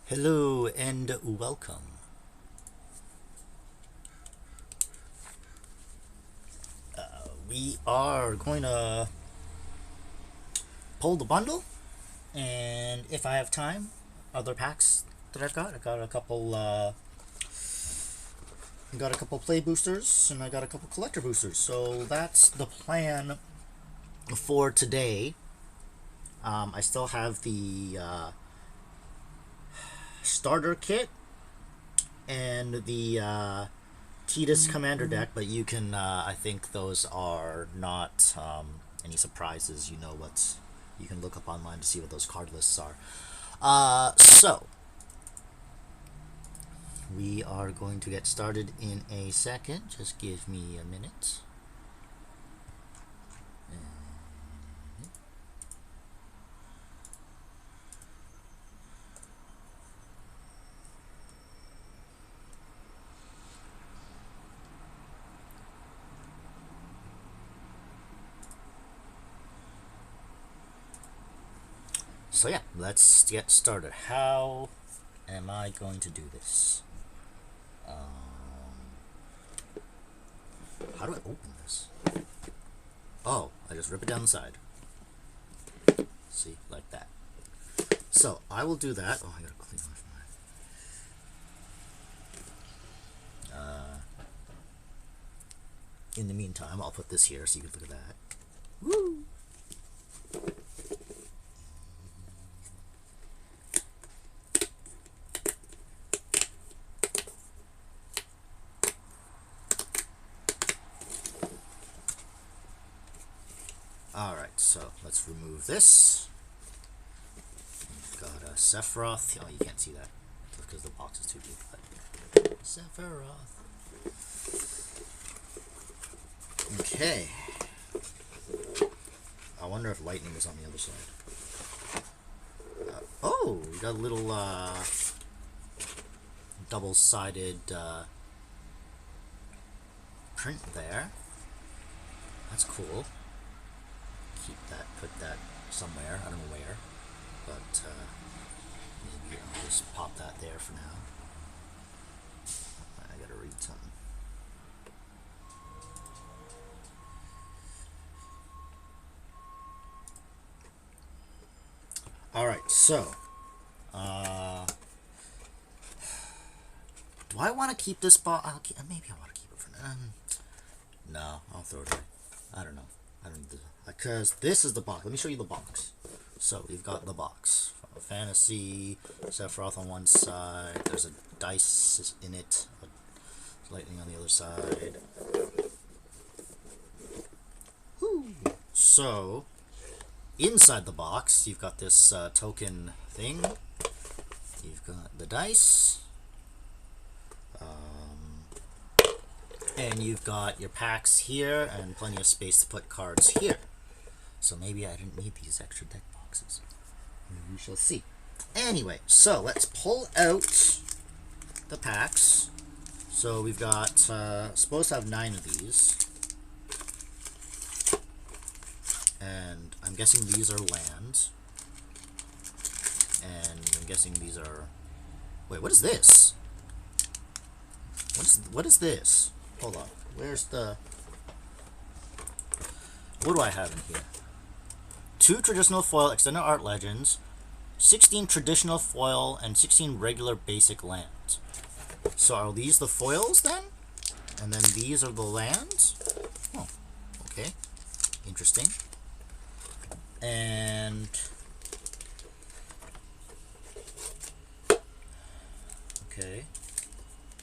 Hello and welcome. We are going to pull the bundle, and if I have time, other packs that I got a couple. I got a couple play boosters, and I got a couple collector boosters. So that's the plan for today. I still have the starter kit and the Tidus Commander deck, but you can, I think those are not any surprises. You know what, you can look up online to see what those card lists are. So, we are going to get started in a second. Just give me a minute. So yeah, let's get started. How am I going to do this? How do I open this? Oh, I just rip it down the side. See, like that. So I will do that. Oh, I gotta clean off my. In the meantime, I'll put this here so you can look at that. Woo! Alright, so let's remove this. We've got a Sephiroth. Oh, you can't see that because the box is too big. But Sephiroth. Okay. I wonder if lightning is on the other side. Oh, we got a little double-sided print there. That's cool. Keep that, put that somewhere. I don't know where, but maybe I'll just pop that there for now. I gotta read something. Alright, so do I want to keep this box? Maybe I want to keep it for now. No, I'll throw it away. I don't know. Because this is the box. Let me show you the box. So we've got the box. Final Fantasy, Sephiroth on one side. There's a dice in it. Lightning on the other side. Woo. So inside the box, you've got this token thing. You've got the dice. And you've got your packs here and plenty of space to put cards here. So maybe I didn't need these extra deck boxes. We shall see. Anyway, so let's pull out the packs. So we've got, supposed to have 9 of these. And I'm guessing these are lands. And I'm guessing these are... Wait, what is this? What is this? Hold on. Where's the... What do I have in here? 2 traditional foil extended art legends, 16 traditional foil, and 16 regular basic lands. So are these the foils then? And then these are the lands? Oh, okay. Interesting. And... Okay.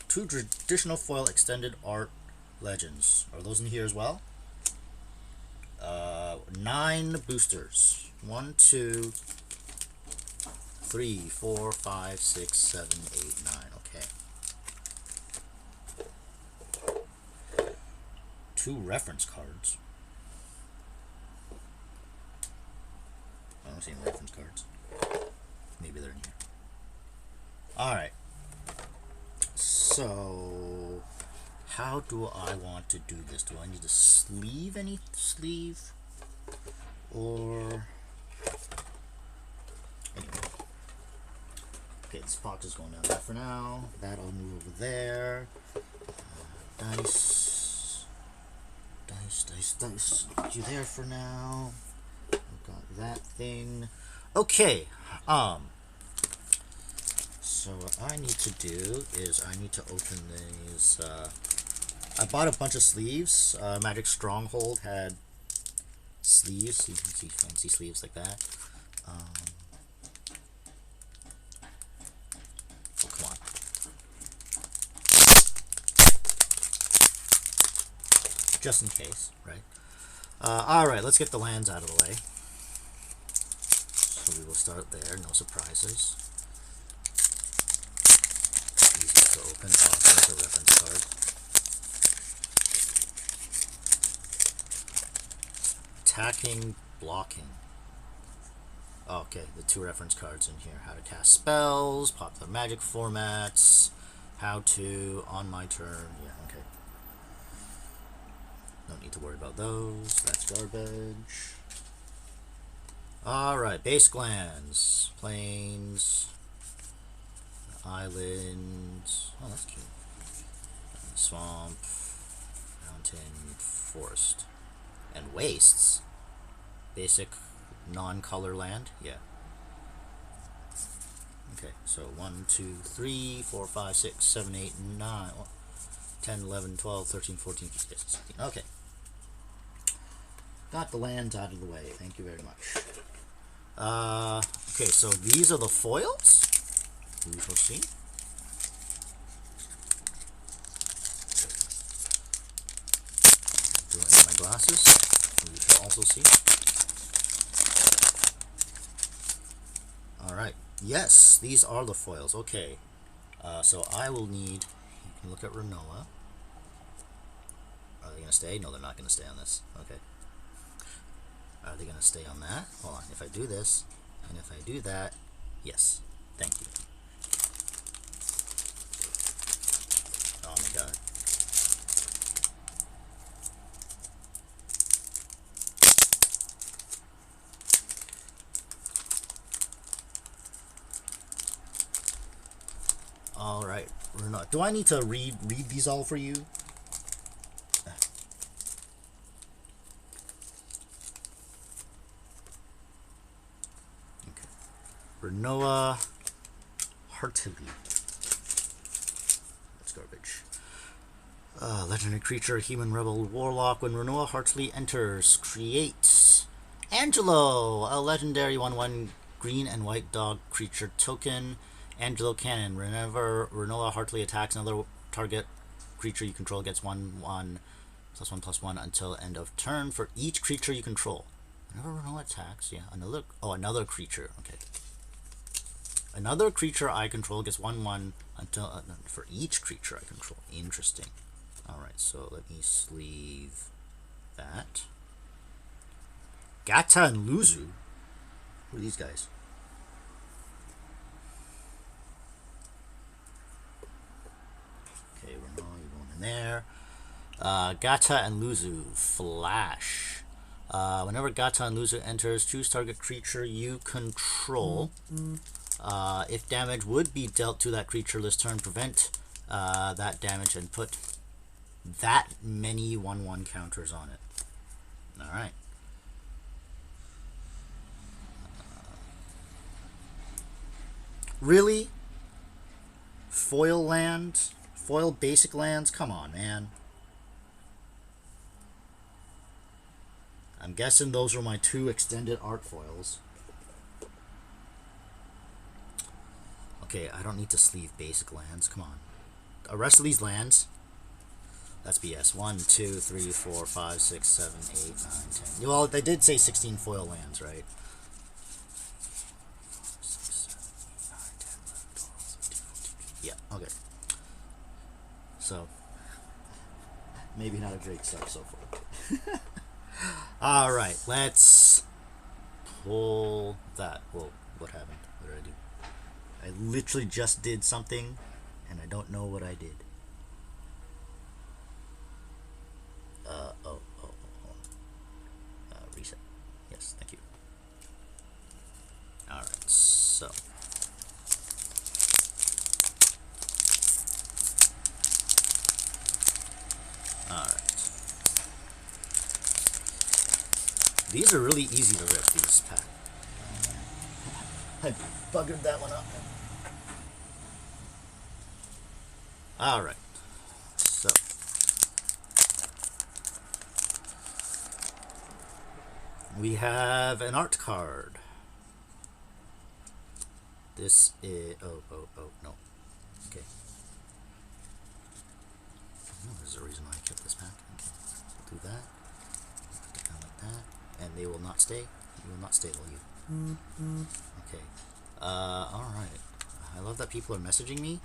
2 traditional foil extended art legends. Are those in here as well? 9 boosters. 1, 2, 3, 4, 5, 6, 7, 8, 9. Okay. 2 reference cards. I don't see any reference cards. Maybe they're in here. Alright. So, how do I want to do this? Do I need to sleeve any sleeve? Or... Anyway. Okay, this box is going down there for now. That'll move over there. Dice. Put you there for now. I've got that thing. Okay. So what I need to do is I need to open these. I bought a bunch of sleeves. Magic Stronghold had sleeves. So you can see fancy sleeves like that. Oh, come on. Just in case, right? Alright, let's get the lands out of the way. So we will start there, no surprises. Easy to open. Oh, there's a reference card. Attacking, blocking. Oh, okay, the 2 reference cards in here. How to cast spells, popular magic formats, how to, on my turn. Yeah, okay. Don't need to worry about those. That's garbage. Alright, basic lands. Plains. Islands. Oh, that's cute. Swamp. Mountain. Forest. And wastes. Basic non-color land. Yeah. Okay, so 1, 2, 3, 4, 5, 6, 7, 8, 9, 10, 11, 12, 13, 14, 15, 16. Okay. Got the lands out of the way. Thank you very much. Okay, so these are the foils. We shall see. Doing my glasses. We shall also see. Alright. Yes, these are the foils. Okay. So I will need... You can look at Rinoa. Are they going to stay? No, they're not going to stay on this. Okay. Are they going to stay on that? Hold on. If I do this, and if I do that, yes. Thank you. Oh my god. Alright. Do I need to read these all for you? Rinoa Heartily. That's garbage. Legendary creature, human rebel warlock. When Rinoa Heartily enters, creates Angelo, a legendary 1/1 green and white dog creature token. Angelo Cannon. Whenever Rinoa Heartily attacks another target creature you control, gets 1/1 +1/+1 until end of turn for each creature you control. Whenever Rinoa attacks, yeah, another creature. Okay. Another creature I control gets 1/1 until for each creature I control. Interesting. Alright, so let me sleeve that. Gata and Luzu? Who are these guys? Okay, Renault, you're going in there. Gata and Luzu. Flash. Whenever Gata and Luzu enters, choose target creature you control. If damage would be dealt to that creature this turn, prevent that damage and put that many 1/1 counters on it. Alright. Really? Foil lands? Foil basic lands? Come on, man. I'm guessing those are my 2 extended art foils. Okay, I don't need to sleeve basic lands. Come on. The rest of these lands, that's BS. 1, 2, 3, 4, 5, 6, 7, 8, 9, 10. Well, they did say 16 foil lands, right? 6, 7, 8, 9, 10, 11, 12, 13, 14, 15. Yeah, okay. So, maybe not a great start so far. Alright, let's pull that. Whoa, what happened? What did I do? I literally just did something, and I don't know what I did. Reset. Yes, thank you. Alright, so. These are really easy to rip, these packs. I buggered that one up. Alright. So. We have an art card. This is... Oh, no. Okay. Oh, there's a reason why I kept this pack. Okay. So do that. Put it down like that. And they will not stay. You will not stay, will you? Okay. Alright. I love that people are messaging me,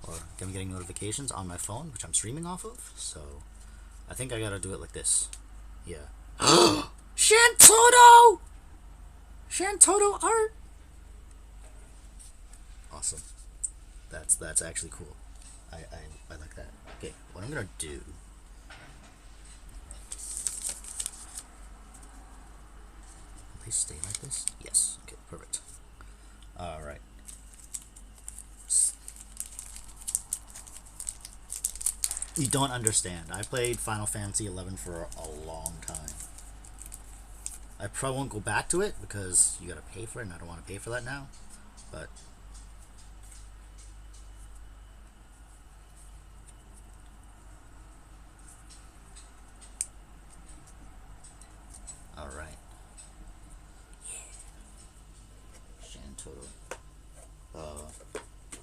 or I'm getting notifications on my phone, which I'm streaming off of, so I think I gotta do it like this. Yeah. Shantoto! Shantoto art! Awesome. That's actually cool. I like that. Okay, what I'm gonna do... Will they stay like this? Yes. Okay, perfect. Alright. You don't understand. I played Final Fantasy XI for a long time. I probably won't go back to it because you gotta pay for it, and I don't want to pay for that now. But all right, Shantoto.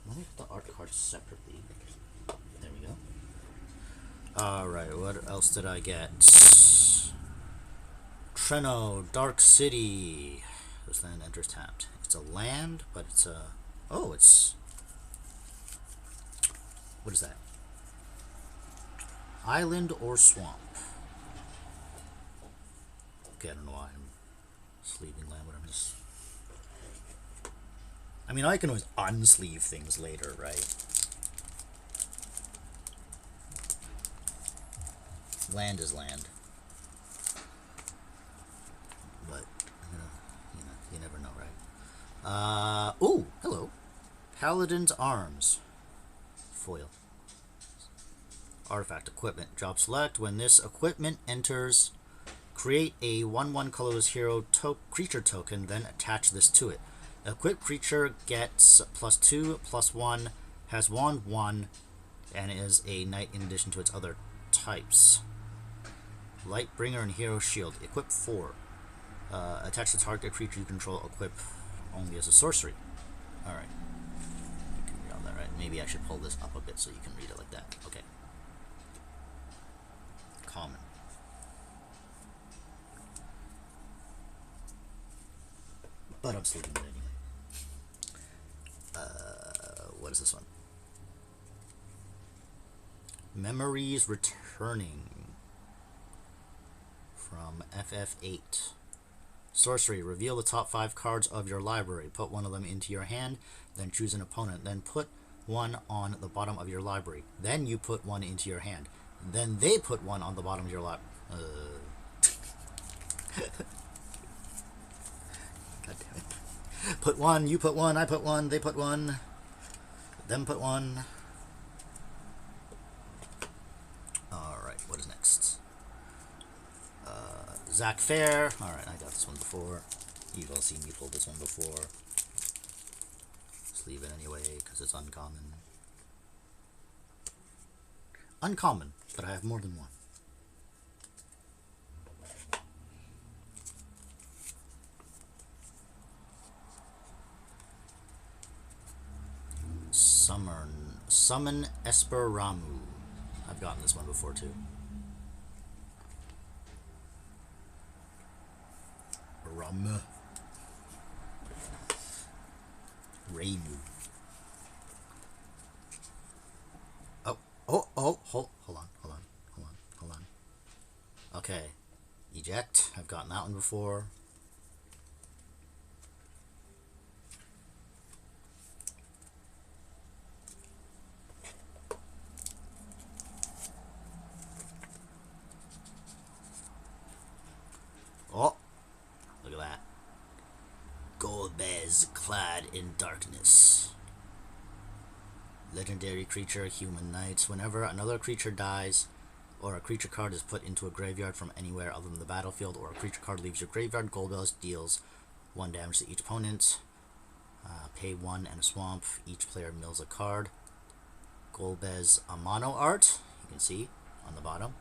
Let me put the art cards separately. There we go. All right, what else did I get? Treno, Dark City. This land enters tapped. It's a land, but it's a... Oh, it's... What is that? Island or swamp? Okay, I don't know why I'm sleeving land, but I'm just... I mean, I can always unsleeve things later, right? Land is land. But, you never know, right? Oh, hello. Paladin's Arms. Foil. Artifact equipment. Job select. When this equipment enters, create a 1/1 colorless hero creature token, then attach this to it. Equipped creature gets +2/+1, has wand 1, and is a knight in addition to its other types. Lightbringer and Hero Shield. Equip 4. Attach the target creature you control, equip only as a sorcery. Alright. You can read all that, right? Maybe I should pull this up a bit so you can read it like that. Okay. Common. But I'm sleeping it anyway. What is this one? Memories Returning. From FF8. Sorcery. Reveal the top 5 cards of your library. Put one of them into your hand, then choose an opponent. Then put one on the bottom of your library. Then you put one into your hand. Then they put one on the bottom of your library. God damn it. Put one, you put one, I put one, they put one, them put one. Alright, what is next? Zack Fair. Alright, I got this one before. You've all seen me pull this one before. Just leave it anyway, because it's uncommon. Uncommon, but I have more than one. Summon Esper Ramu. I've gotten this one before too. Ramu. Oh, hold on. Okay. Eject. I've gotten that one before. Oh, look at that. Golbez, clad in darkness. Legendary creature, human knights. Whenever another creature dies or a creature card is put into a graveyard from anywhere other than the battlefield, or a creature card leaves your graveyard, Goldbells deals 1 damage to each opponent. Pay 1 and a swamp. Each player mills a card. Golbez Amano art, you can see on the bottom.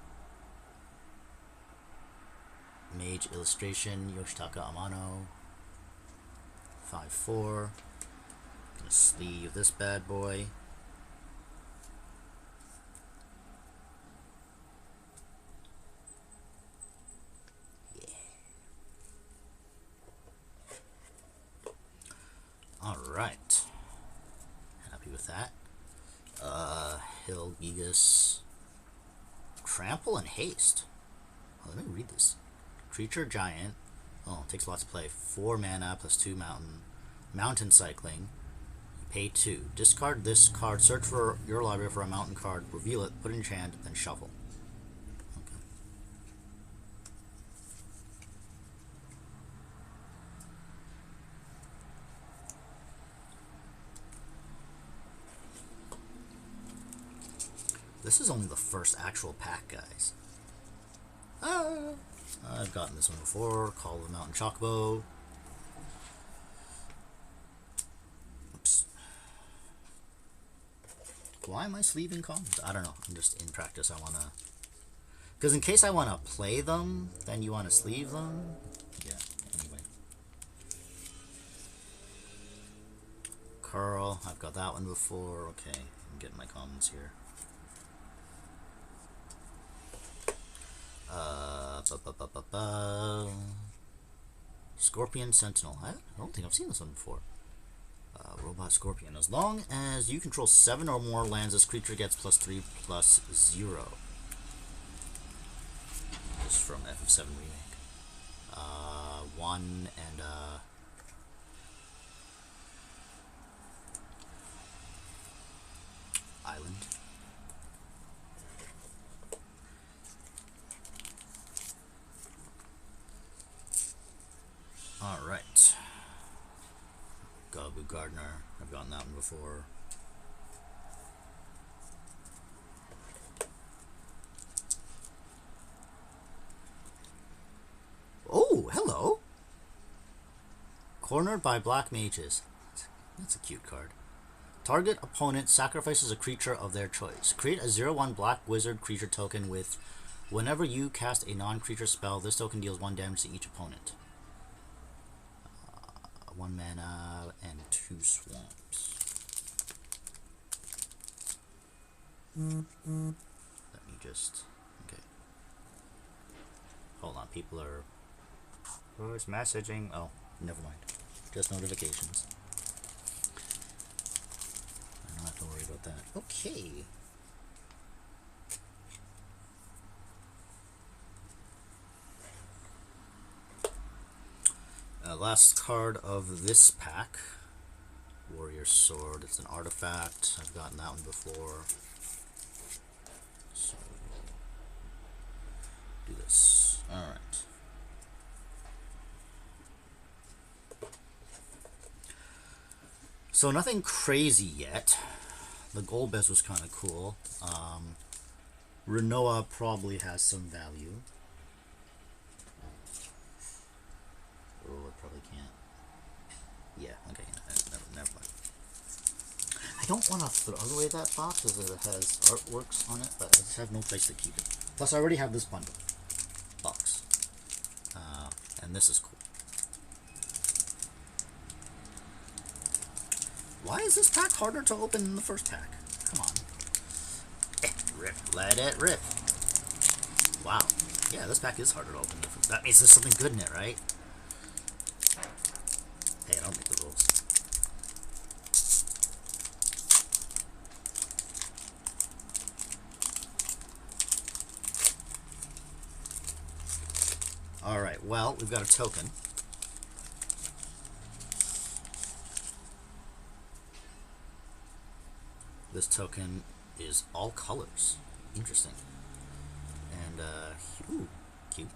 Mage illustration, Yoshitaka Amano. 5/4. Gonna sleeve this bad boy. Alright. Happy with that. Hill, Gigas. Trample and Haste. Oh, let me read this. Creature Giant. Oh, takes lots to play. 4 mana plus 2 mountain. Mountain Cycling. You pay 2. Discard this card. Search for your library for a mountain card. Reveal it. Put it in your hand. Then shuffle. Okay. This is only the first actual pack, guys. I've gotten this one before. Call of the Mountain Chocobo. Oops. Why am I sleeving commons? I don't know. I'm just in practice. I want to... Because in case I want to play them, then you want to sleeve them. Yeah, anyway. Curl. I've got that one before. Okay, I'm getting my commons here. Scorpion Sentinel. I don't think I've seen this one before. Robot Scorpion. As long as you control 7 or more lands, this creature gets +3/+0. This is from FF7 Remake. 1 and Island. Alright. Gabu Gardener. I've gotten that one before. Oh, hello! Cornered by Black Mages. That's a cute card. Target opponent sacrifices a creature of their choice. Create a 0/1 Black Wizard creature token with whenever you cast a non-creature spell, this token deals 1 damage to each opponent. 1 mana and 2 swamps. Let me just... Okay. Hold on, people are... Who's messaging? Oh, never mind. Just notifications. I don't have to worry about that. Okay. Last card of this pack, Warrior Sword. It's an artifact. I've gotten that one before. So, do this. Alright. So nothing crazy yet. The Golbez was kind of cool. Renoa probably has some value. Oh, I probably can't. Yeah, okay, never mind. I don't want to throw away that box as it has artworks on it, but I just have no place to keep it. Plus, I already have this bundle box. And this is cool. Why is this pack harder to open than the first pack? Come on. Rip. Let it rip. Wow. Yeah, this pack is harder to open. That means there's something good in it, right? Hey, I don't make the rules. Alright, well, we've got a token. This token is all colors. Interesting. And, ooh, cute.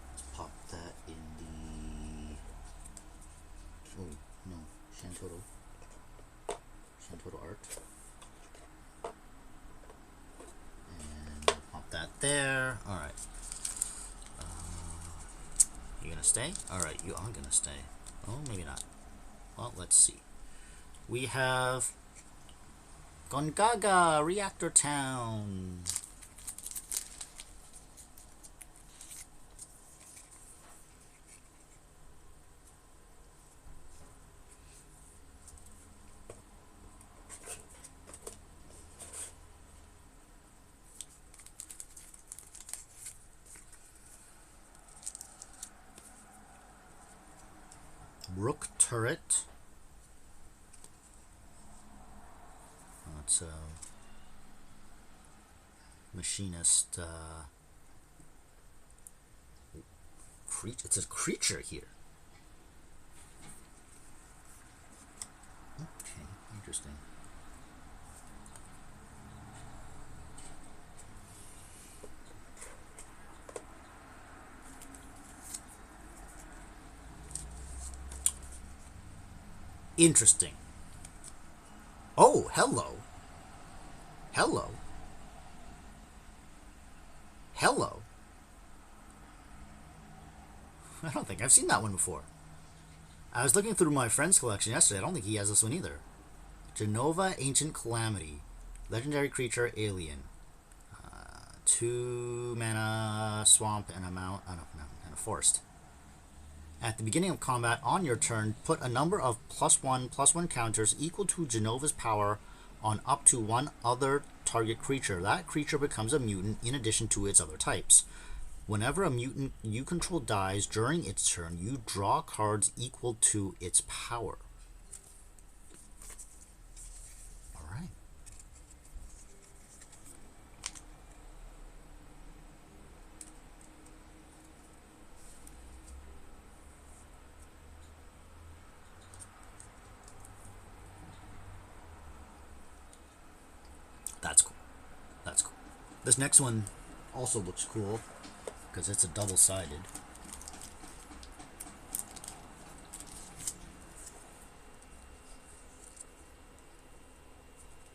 Let's pop that in the... Oh, no. Shantoto art. And pop there. Alright. You gonna stay? Alright, you are gonna stay. Oh, maybe not. Well, let's see. We have Gongaga, Reactor Town. Rook Turret. It's a machinist. It's a creature here. Okay, interesting. Interesting. Oh, hello. Hello. Hello. I don't think I've seen that one before. I was looking through my friend's collection yesterday. I don't think he has this one either. Jenova, Ancient Calamity. Legendary creature, alien. 2 mana, swamp, and and a forest. At the beginning of combat, on your turn, put a number of +1/+1 counters equal to Jenova's power on up to one other target creature. That creature becomes a mutant in addition to its other types. Whenever a mutant you control dies during its turn, you draw cards equal to its power. Alright. That's cool. That's cool. This next one also looks cool because it's a double-sided.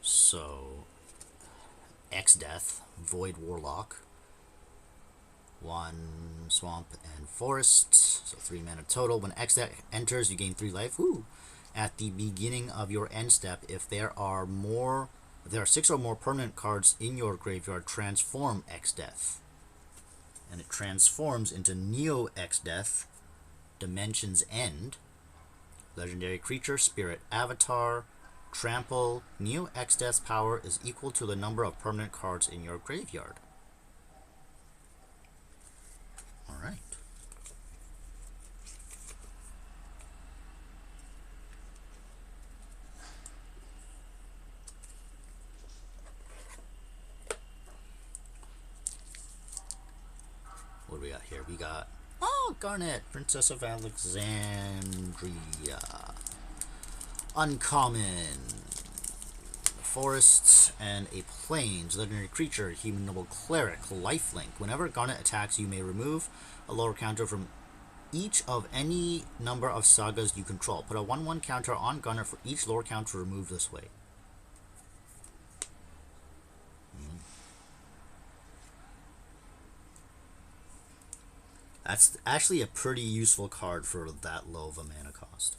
So, X-Death, Void Warlock, 1 swamp and forest, so 3 mana total. When X-Death enters, you gain 3 life. Woo! At the beginning of your end step, if there are 6 or more permanent cards in your graveyard, transform X-Death. And it transforms into Neo X-Death, Dimension's End, legendary creature, spirit avatar, trample. Neo X-Death's power is equal to the number of permanent cards in your graveyard. Alright. What do we got here? We got, oh, Garnet, Princess of Alexandria. Uncommon. Forests and a plains. Legendary creature, Human Noble Cleric, lifelink. Whenever Garnet attacks, you may remove a lower counter from each of any number of sagas you control. Put a 1/1 counter on Garnet for each lower counter removed this way. That's actually a pretty useful card for that low of a mana cost.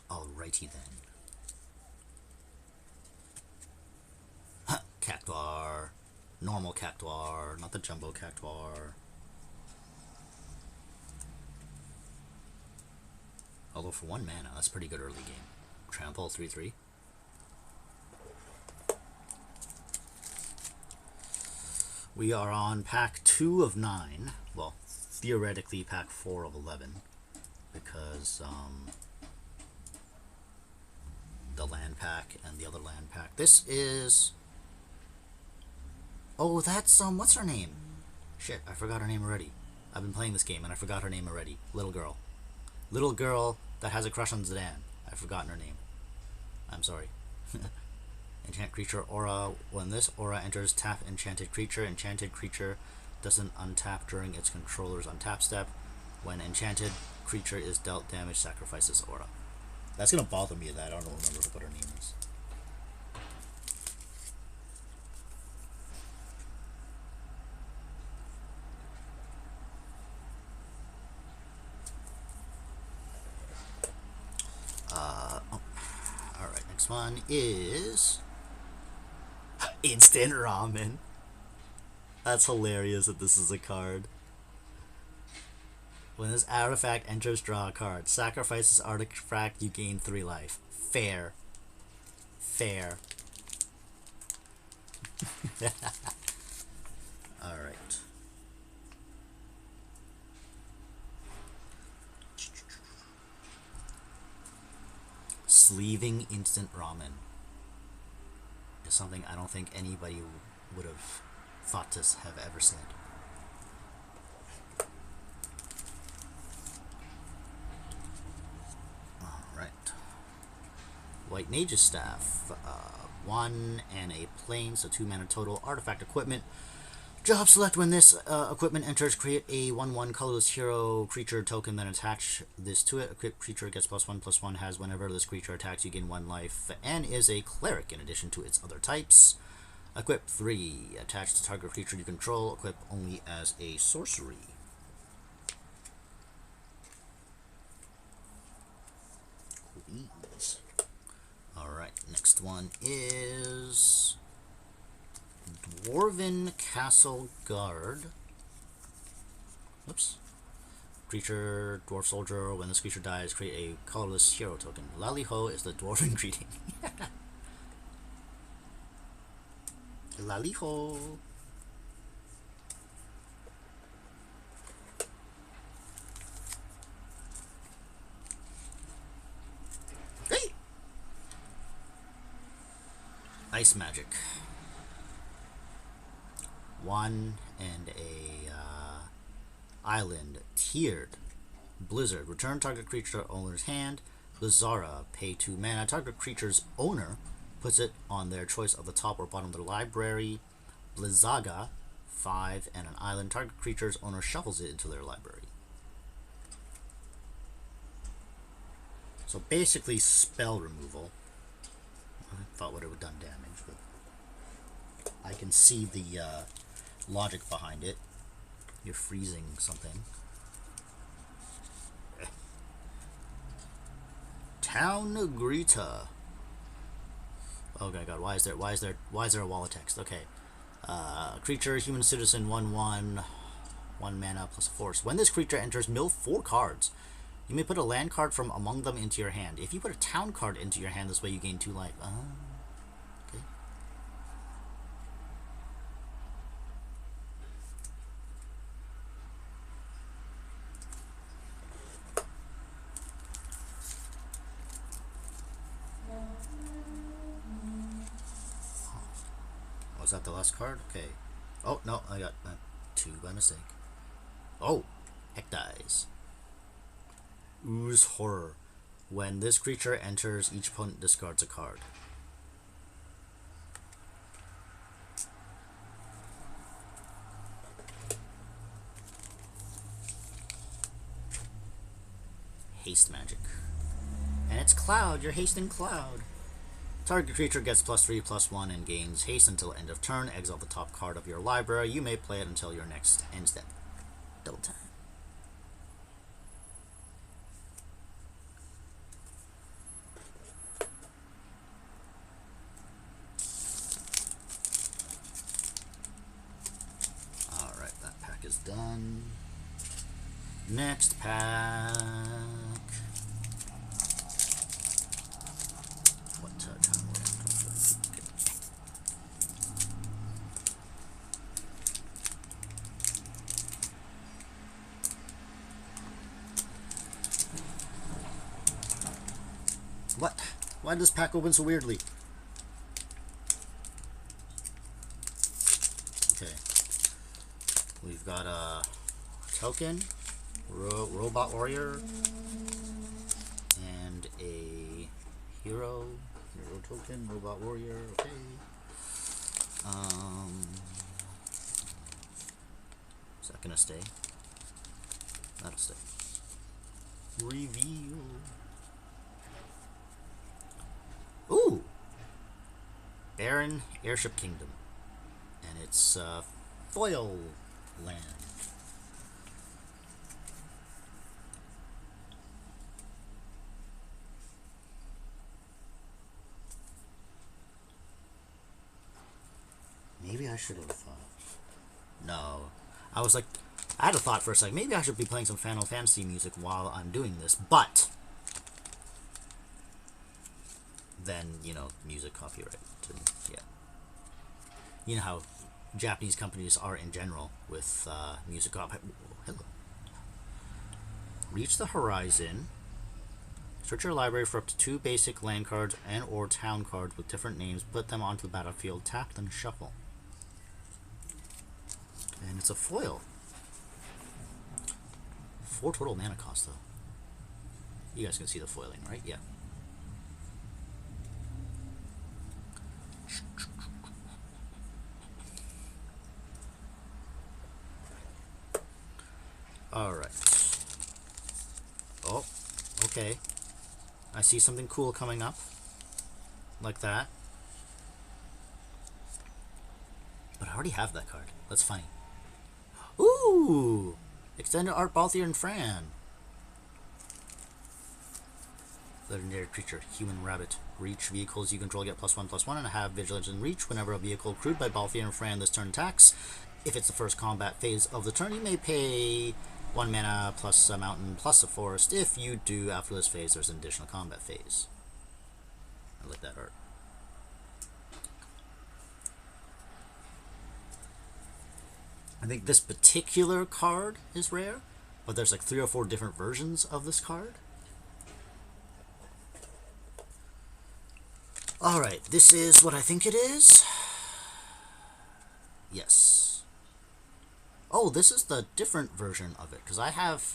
Alrighty then. Cactuar. Normal Cactuar, not the Jumbo Cactuar. Although for 1 mana, that's pretty good early game. Trample 3/3. We are on pack 2 of 9. Well, theoretically pack 4 of 11. Because, the land pack and the other land pack. This is... Oh, that's, what's her name? Shit, I forgot her name already. I've been playing this game and I forgot her name already. Little girl. Little girl that has a crush on Zidane. I've forgotten her name. I'm sorry. Enchant creature aura. When this aura enters, tap enchanted creature. Enchanted creature doesn't untap during its controller's untap step. When enchanted creature is dealt damage, sacrifice this aura. That's gonna bother me that I don't remember what her name is. Alright, next one is instant ramen. That's hilarious that this is a card. When this artifact enters, draw a card. Sacrifice this artifact, you gain 3 life. Fair. Fair. Alright. Sleeving instant ramen is something I don't think anybody would have thought to have ever said. Alright. White Mage's Staff. 1 and a plane, so 2 mana total. Artifact equipment. Job select when this equipment enters, create a 1/1 colorless hero creature token, then attach this to it. Equipped creature gets +1/+1, has whenever this creature attacks you gain 1 life, and is a cleric in addition to its other types. Equip 3, attach to target creature you control, equip only as a sorcery. Please. Alright, next one is Dwarven Castle Guard. Oops. Creature, dwarf soldier. When this creature dies, create a colorless hero token. Lally Ho is the dwarven greeting. Lally Ho. Hey! Ice magic. 1 and a island. Tiered. Blizzard. Return target creature to owner's hand. Blizzara. Pay 2 mana. Target creature's owner puts it on their choice of the top or bottom of their library. Blizzaga. 5 and an island. Target creature's owner shuffles it into their library. So basically spell removal. I thought would have done damage, but I can see the logic behind it. You're freezing something. Town Greta. Oh my god, why is there a wall of text? Okay. Creature, human citizen, 1/1, 1 mana plus a force. When this creature enters, mill 4 cards. You may put a land card from among them into your hand. If you put a town card into your hand, this way you gain 2 life. Okay. Was that the last card? Okay. Oh, no, I got 2 by mistake. Oh, heck dies. Ooze Horror. When this creature enters, each opponent discards a card. Haste magic. And it's Cloud. You're hasting Cloud. Target creature gets +3/+1 and gains haste until end of turn. Exile the top card of your library. You may play it until your next end step. Double time. Alright, that pack is done. Next pack. What time will it? What? Why does this pack open so weirdly? Okay. We've got a token, robot warrior, and a hero token, robot warrior. Okay. Is that gonna stay? That'll stay. Reveal. Terran Airship Kingdom. And it's foil land. Maybe I should have... no. I was like... I had a thought for a second. Maybe I should be playing some Final Fantasy music while I'm doing this. But... then, you know, music copyright. And, yeah. You know how Japanese companies are in general with music copyright. Hello. Reach the horizon. Search your library for up to 2 basic land cards and or town cards with different names. Put them onto the battlefield. Tap, then shuffle. And it's a foil. 4 total mana cost, though. You guys can see the foiling, right? Yeah. Alright. Oh, okay. I see something cool coming up. Like that. But I already have that card. That's funny. Ooh! Extended Art Balthier and Fran. Legendary creature, human rabbit. Reach vehicles you control get +1/+1 and have vigilance and reach whenever a vehicle crewed by Balthier and Fran this turn attacks. If it's the first combat phase of the turn, you may pay 1 mana plus a mountain plus a forest. If you do, after this phase, there's an additional combat phase. I like that art. I think this particular card is rare, but there's like 3 or 4 different versions of this card. Alright, this is what I think it is. Yes. Oh, this is the different version of it, because I have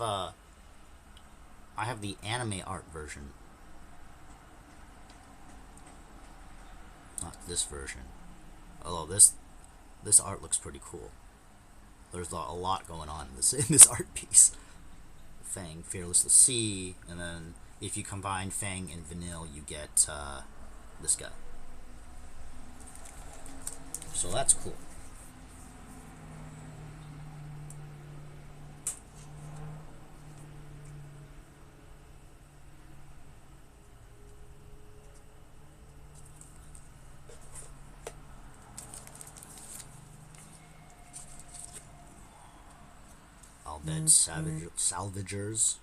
the anime art version. Not this version. Although this art looks pretty cool. There's a lot going on in this art piece. Fang, Fearless the Sea, and then if you combine Fang and Vanille, you get this guy. So that's cool. Albed Salvagers.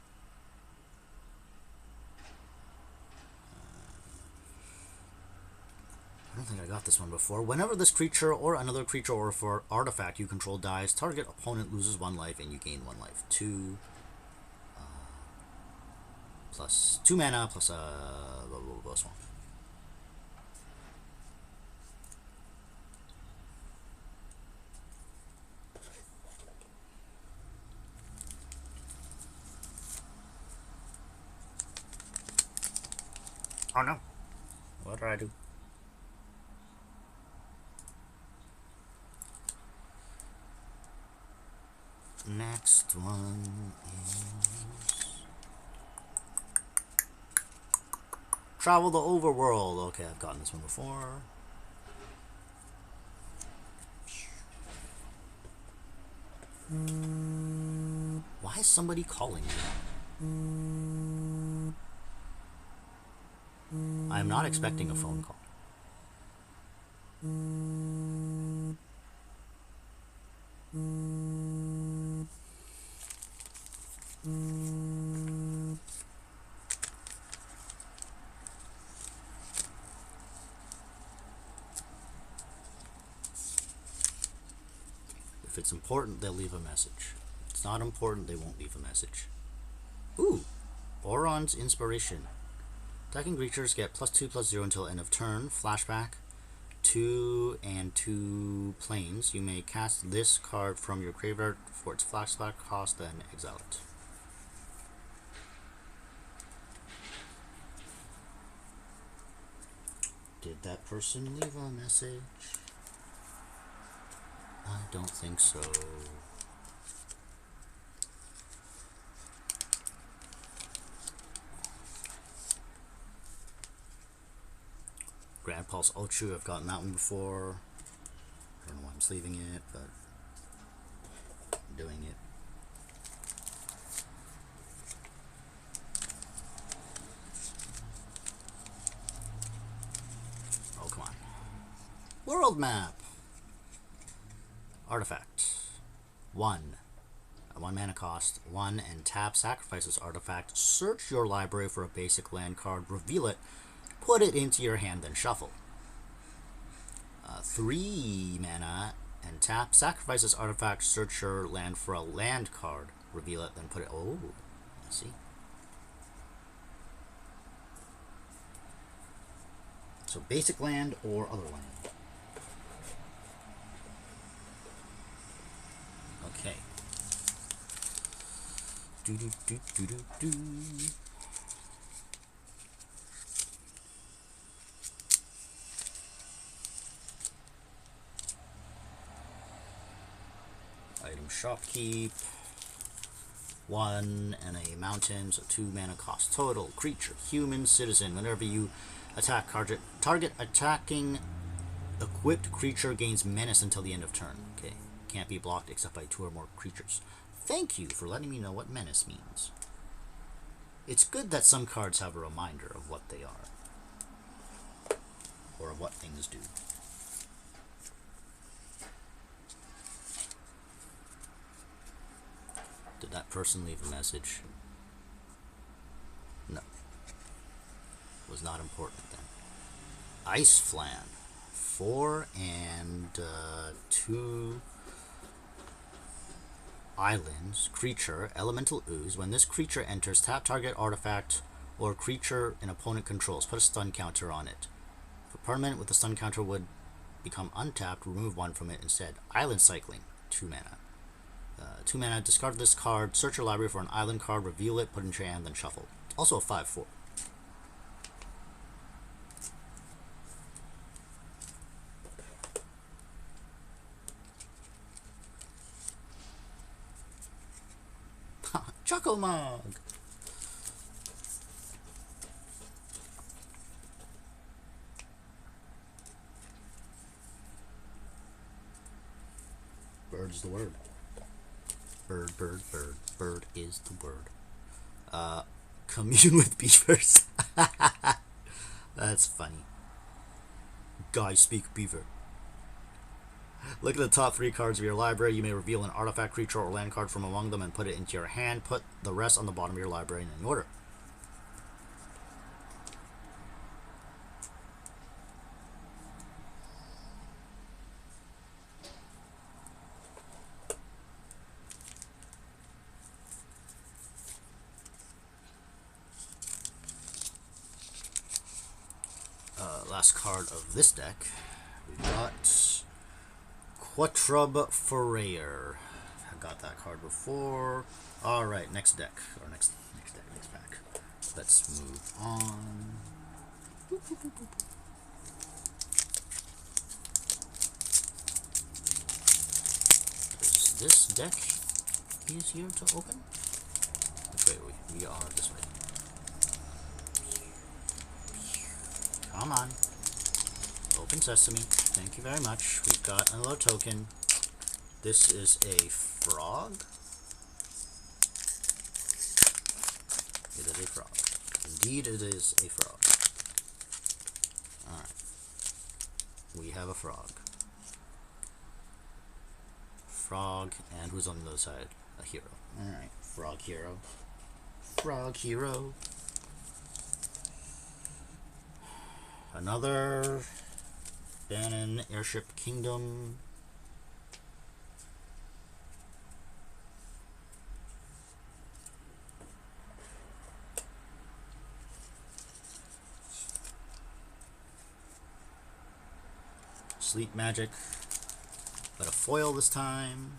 I don't think I got this one before. Whenever this creature or another creature or for artifact you control dies, target opponent loses 1 life and you gain 1 life. 2 plus 2 mana plus a swamp. Oh no! What did I do? Next one is Travel the Overworld. Okay, I've gotten this one before. Why is somebody calling me? I'm not expecting a phone call. If it's important, they'll leave a message. If it's not important, they won't leave a message. Ooh! Boron's Inspiration. Attacking creatures get +2/+0 until end of turn. Flashback. 2 and 2 planes. You may cast this card from your graveyard for its flashback cost, then exile it. Did that person leave a message? I don't think so. Grand Pulse Ochu, I've gotten that one before. I don't know why I'm sleeving it, but I'm doing it. Oh, come on. World Map! Artifact. 1. A 1 mana cost. 1 and tap, sacrifice this artifact. Search your library for a basic land card. Reveal it. Put it into your hand, then shuffle. 3 mana and tap, sacrifice this artifact. Search your land for a land card. Reveal it, then put it. Oh, I see. So basic land or other land. Okay. Do do do do do do. Item shopkeep. 1 and a mountain, so 2 mana cost total. Creature, human, citizen. Whenever you attack target attacking equipped creature gains menace until the end of turn. Okay. Can't be blocked except by 2 or more creatures. Thank you for letting me know what menace means. It's good that some cards have a reminder of what they are. Or of what things do. Did that person leave a message? No. Was not important then. Ice Flan. 4 and 2 islands. Creature. Elemental Ooze. When this creature enters, tap target artifact or creature an opponent controls. Put a stun counter on it. If a permanent with a stun counter would become untapped, remove 1 from it instead. Island Cycling. 2 mana. 2 mana, discard this card, search your library for an island card, reveal it, put it in your hand, then shuffle. Also a 5/4. Choco Mug! Bird's the word. Bird, bird, bird. Bird is the word. Commune with beavers. That's funny. Guys speak beaver. Look at the top 3 cards of your library. You may reveal an artifact, creature, or land card from among them and put it into your hand. Put the rest on the bottom of your library in any order. Last card of this deck, we've got Quattrub Forayer. I got that card before. Alright, next deck. Or next pack. Let's move on. Is this deck easier to open? Which way we are this way. Come on. Open sesame. Thank you very much. We've got another token. This is a frog. It is a frog. Indeed, it is a frog. Alright. We have a frog. Frog, and who's on the other side? A hero. Alright. Frog hero. Frog hero. Another Banon Airship Kingdom. Sleep Magic, but a foil this time.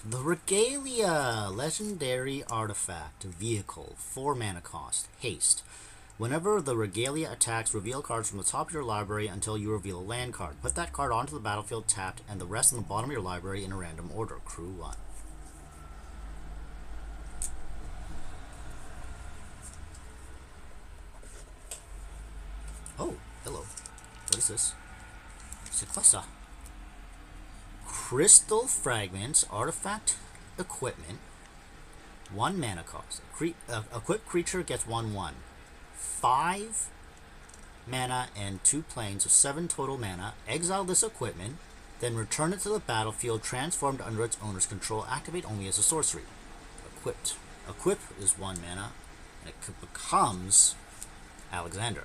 The Regalia, legendary artifact, vehicle, 4 mana cost, haste. Whenever the Regalia attacks, reveal cards from the top of your library until you reveal a land card. Put that card onto the battlefield tapped and the rest on the bottom of your library in a random order. Crew 1. Oh, hello. What is this? Sequessa. Crystal Fragments, Artifact Equipment. 1 mana cost. Equipped creature gets 1/1. 5 mana and 2 planes, so 7 total mana. Exile this equipment, then return it to the battlefield, transformed under its owner's control. Activate only as a sorcery. Equipped. Equip is 1 mana, and it becomes Alexander.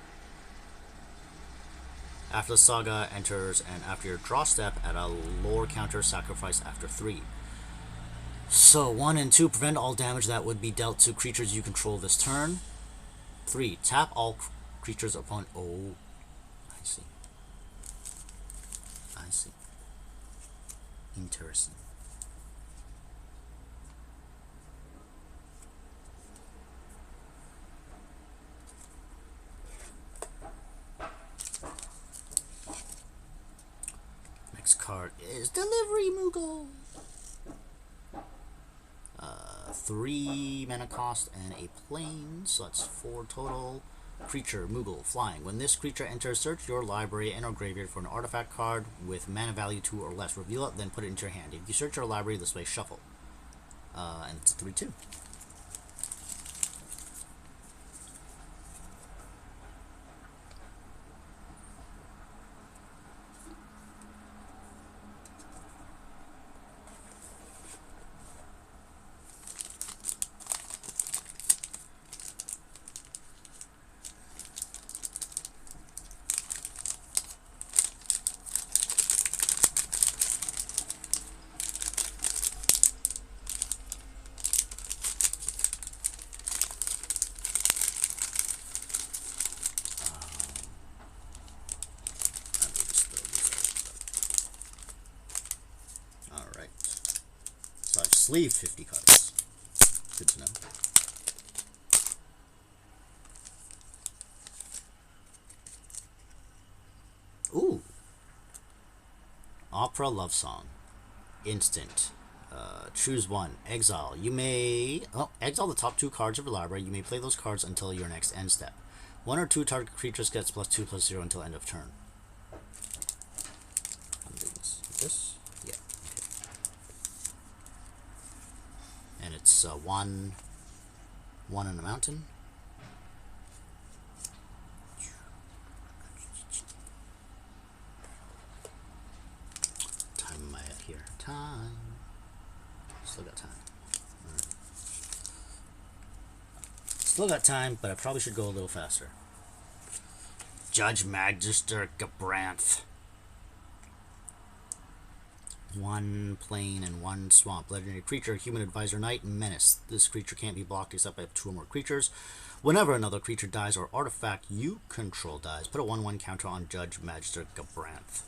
After the saga enters, and after your draw step, add a lore counter, sacrifice after 3. So 1 and 2 prevent all damage that would be dealt to creatures you control this turn. 3. Tap all creatures upon... Oh, I see. I see. Interesting. Next card is Delivery Moogle. 3 mana cost and a plane, so that's 4 total. Creature, Moogle, flying. When this creature enters, search your library and or graveyard for an artifact card with mana value 2 or less. Reveal it, then put it into your hand. If you search your library this way, shuffle. And it's 3/2. So I've sleeved 50 cards. Good to know. Ooh. Opera Love Song. Instant. Choose 1. Exile. You may... Oh, exile the top 2 cards of your library. You may play those cards until your next end step. 1 or 2 target creatures gets +2/+0 until end of turn. I'm doing this. This? Yeah. Okay. And it's 1 in a mountain. Time am I at here? Time. Still got time. Right. Still got time, but I probably should go a little faster. Judge Magister Gabranth. 1 plane and 1 swamp. Legendary creature, human advisor, knight, menace. This creature can't be blocked except by 2 or more creatures. Whenever another creature dies or artifact you control dies, put a 1/1 counter on Judge Magister Gabranth.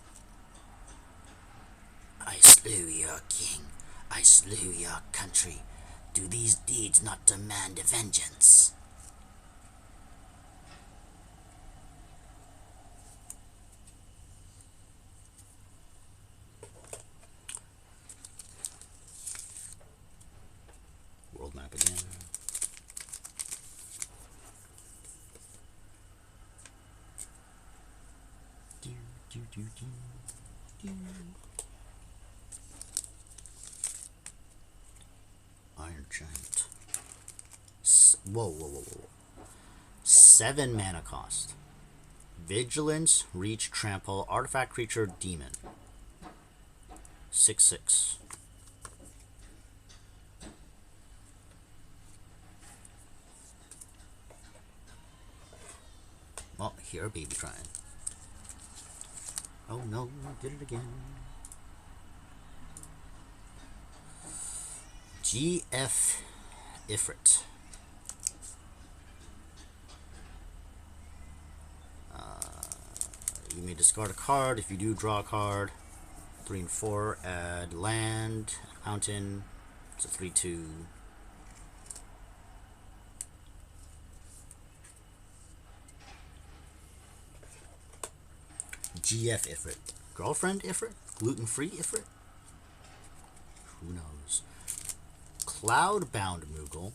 I slew your king. I slew your country. Do these deeds not demand vengeance? World map again. Iron Giant. Whoa. 7 mana cost. Vigilance, Reach, Trample, Artifact Creature, Demon. 6/6. Oh, here a baby crying. Oh no, did it again. GF Ifrit. You may discard a card. If you do, draw a card. 3 and 4. Add land, mountain. It's a 3/2. GF Ifrit. Girlfriend Ifrit? Gluten-free Ifrit? Who knows? Cloudbound Moogle.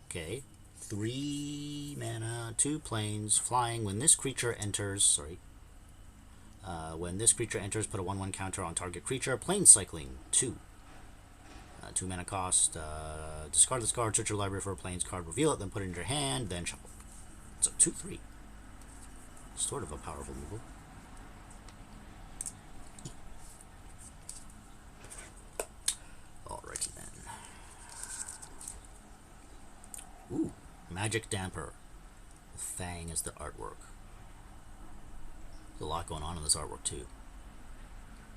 Okay. 3 mana, 2 planes, flying. When this creature enters, when this creature enters, put a 1/1 counter on target creature. Plane cycling, 2. 2 mana cost. Discard this card, search your library for a planes card, reveal it, then put it in your hand, then shuffle. So 2/3. Sort of a powerful Moogle. Alrighty then. Ooh, Magic Damper. The Fang is the artwork. There's a lot going on in this artwork too.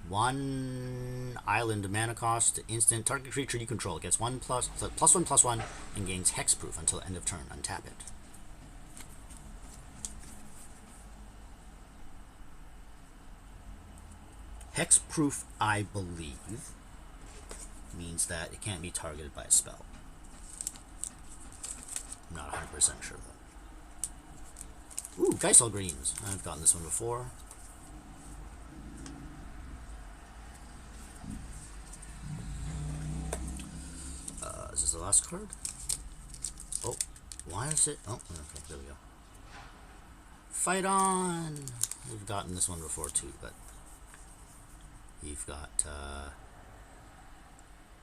1 island mana cost, instant. Target creature you control gets +1/+1 and gains hexproof until end of turn. Untap it. Hexproof, I believe, means that it can't be targeted by a spell. I'm not 100% sure though. Ooh, Geisel Greens. I've gotten this one before. Is this the last card? Oh, why is it? Oh, okay, there we go. Fight on! We've gotten this one before too, but you've got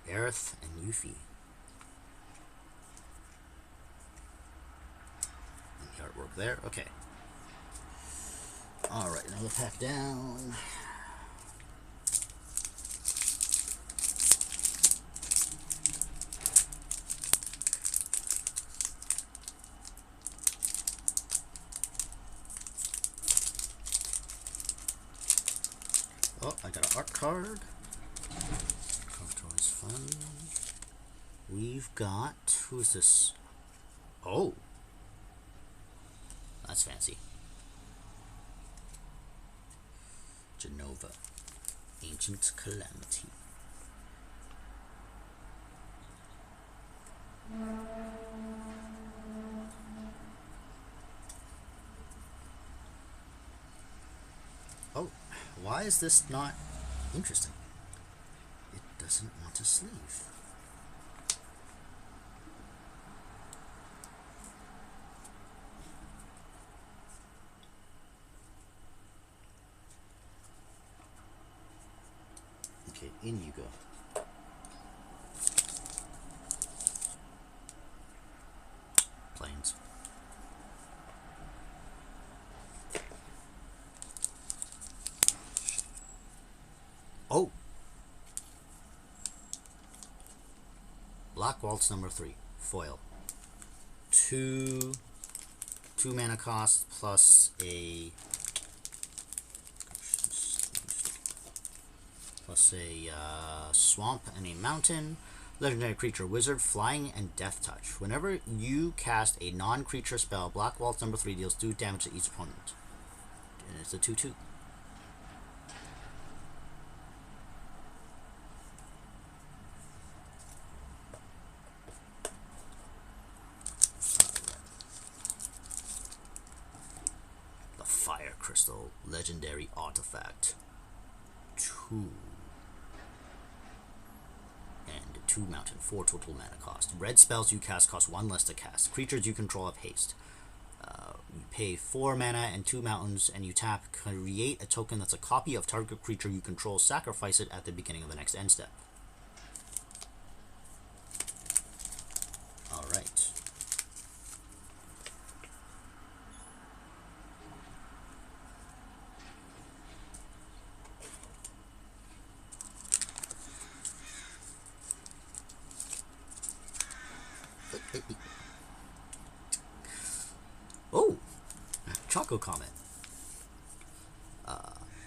Aerith and Yuffie. And the artwork there. Okay. Alright, another pack down. Oh, I got an art card. Cards are always fun. We've got... Who's this? Oh! That's fancy. Genova. Ancient Calamity. Oh, why is this not interesting? It doesn't want a sleeve. Okay, in you go. Planes. Oh! Black Waltz number 3. Foil. 2 mana cost plus a swamp and a mountain. Legendary creature, wizard, flying, and death touch. Whenever you cast a non-creature spell, Black Waltz number 3 deals 2 damage to each opponent. And it's a 2/2. The Fire Crystal, legendary artifact. 2. And 2 mountain, 4 total mana cost. Red spells you cast cost 1 less to cast. Creatures you control have haste. You pay 4 mana and 2 mountains, and you tap, create a token that's a copy of target creature you control, sacrifice it at the beginning of the next end step. Alright. Oh! Choco Comet.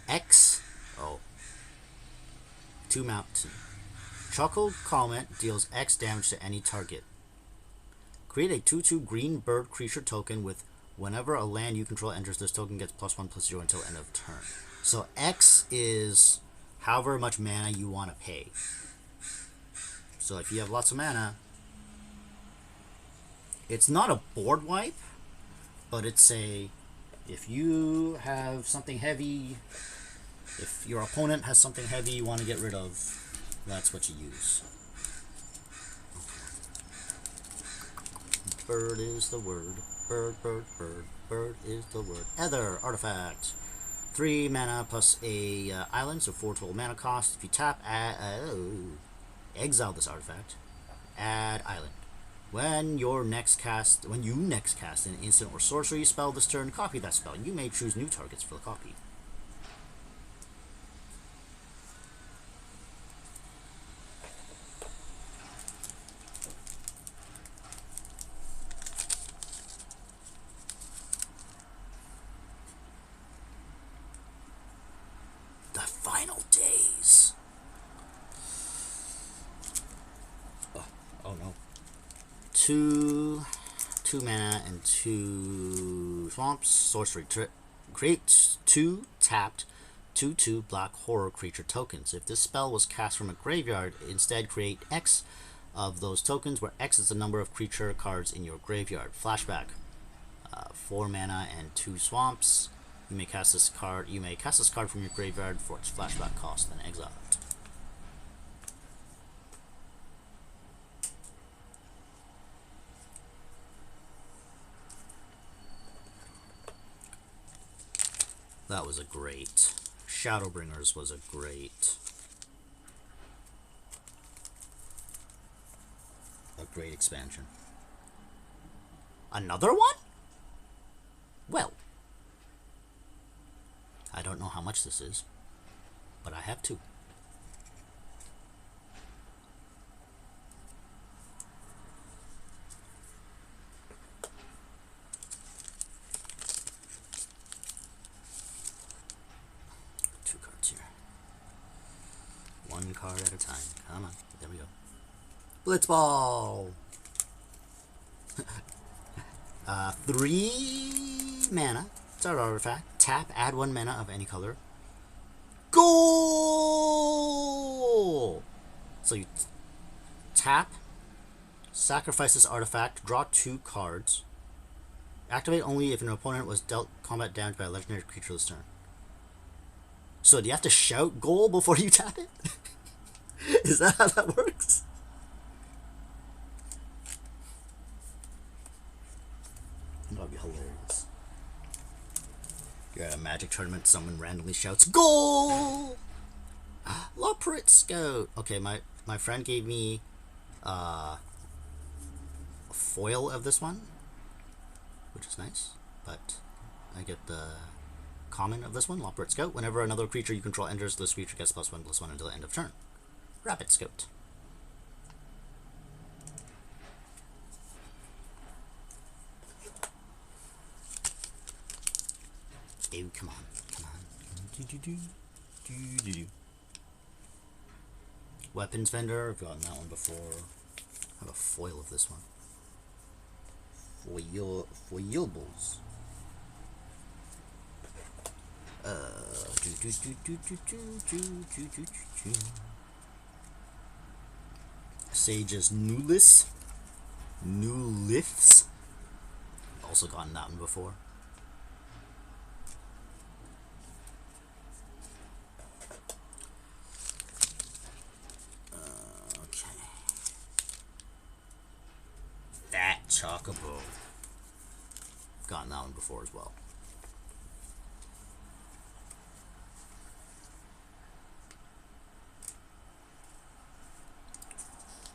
X. Oh. 2 mountain. Choco Comet deals X damage to any target. Create a 2/2 green bird creature token with whenever a land you control enters, this token gets +1/+0 until end of turn. So X is however much mana you want to pay. So if you have lots of mana, it's not a board wipe, but it's a If you have something heavy, if your opponent has something heavy you want to get rid of, that's what you use. Bird is the word. Bird, bird, bird. Bird is the word. Ether, artifact. 3 mana plus a island, so 4 total mana cost. If you tap, exile this artifact. Add island. When you next cast an instant or sorcery spell this turn, copy that spell. You may choose new targets for the copy. The final days. Oh no. 2 mana and 2 swamps. Sorcery. Create 2 tapped 2/2 black horror creature tokens. If this spell was cast from a graveyard, instead create X of those tokens, where X is the number of creature cards in your graveyard. Flashback. 4 mana and 2 swamps. You may cast this card from your graveyard for its flashback cost, then exile it. That was a great. Shadowbringers was a great expansion. Another one? Well, I don't know how much this is, but I have 2. One card at a time. Come on. There we go. Blitzball! 3 mana. It's our artifact. Tap, add 1 mana of any color. Goal! So you tap, sacrifice this artifact, draw 2 cards. Activate only if an opponent was dealt combat damage by a legendary creature this turn. So do you have to shout goal before you tap it? Is that how that works? That would be hilarious. You're at a Magic tournament, someone randomly shouts goal! Loprite Scout! Okay, my friend gave me a foil of this one, which is nice, but I get the common of this one, Loprite Scout. Whenever another creature you control enters, this creature gets +1/+1 until the end of turn. Rapid Scout. Oh, come on. Weapons Vendor, I've gotten that one before. I have a foil of this one. Foilables. Sage's Newliths. Also gotten that one before. Okay. That Chocobo. Gotten that one before as well.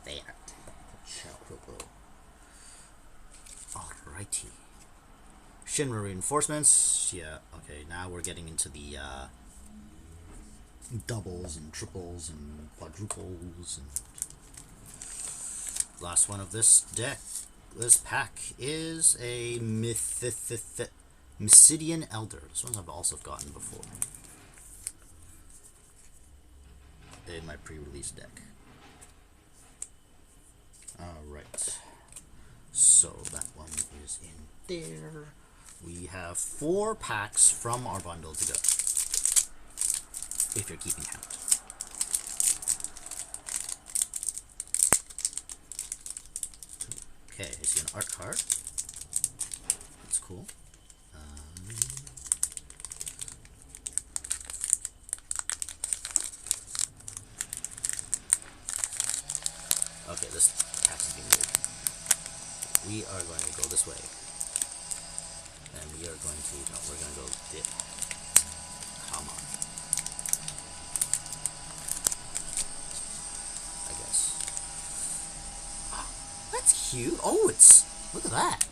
That Chocobo. Alrighty. Shinra reinforcements. Yeah, okay, now we're getting into the doubles and triples and quadruples and last one of this deck. This pack is a Mysidian Elder. This one I've also gotten before in my pre-release deck. Alright, so that one is in there. We have 4 packs from our bundle to go, if you're keeping count. Okay, I see an art card. That's cool. Okay, this tax is being weird. We are going to go this way. And we are going to, no, we're going to go dip. Come on. I guess. Oh, that's cute. Oh, look at that.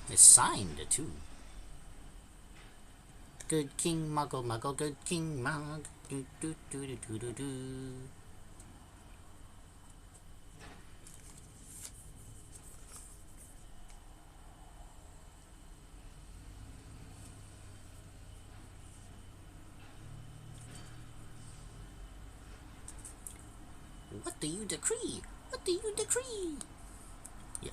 It's signed, too. Good King Muggle, Muggle, good King Mug. Do, do, do, do, do, do, do. What do you decree? What do you decree? Yeah.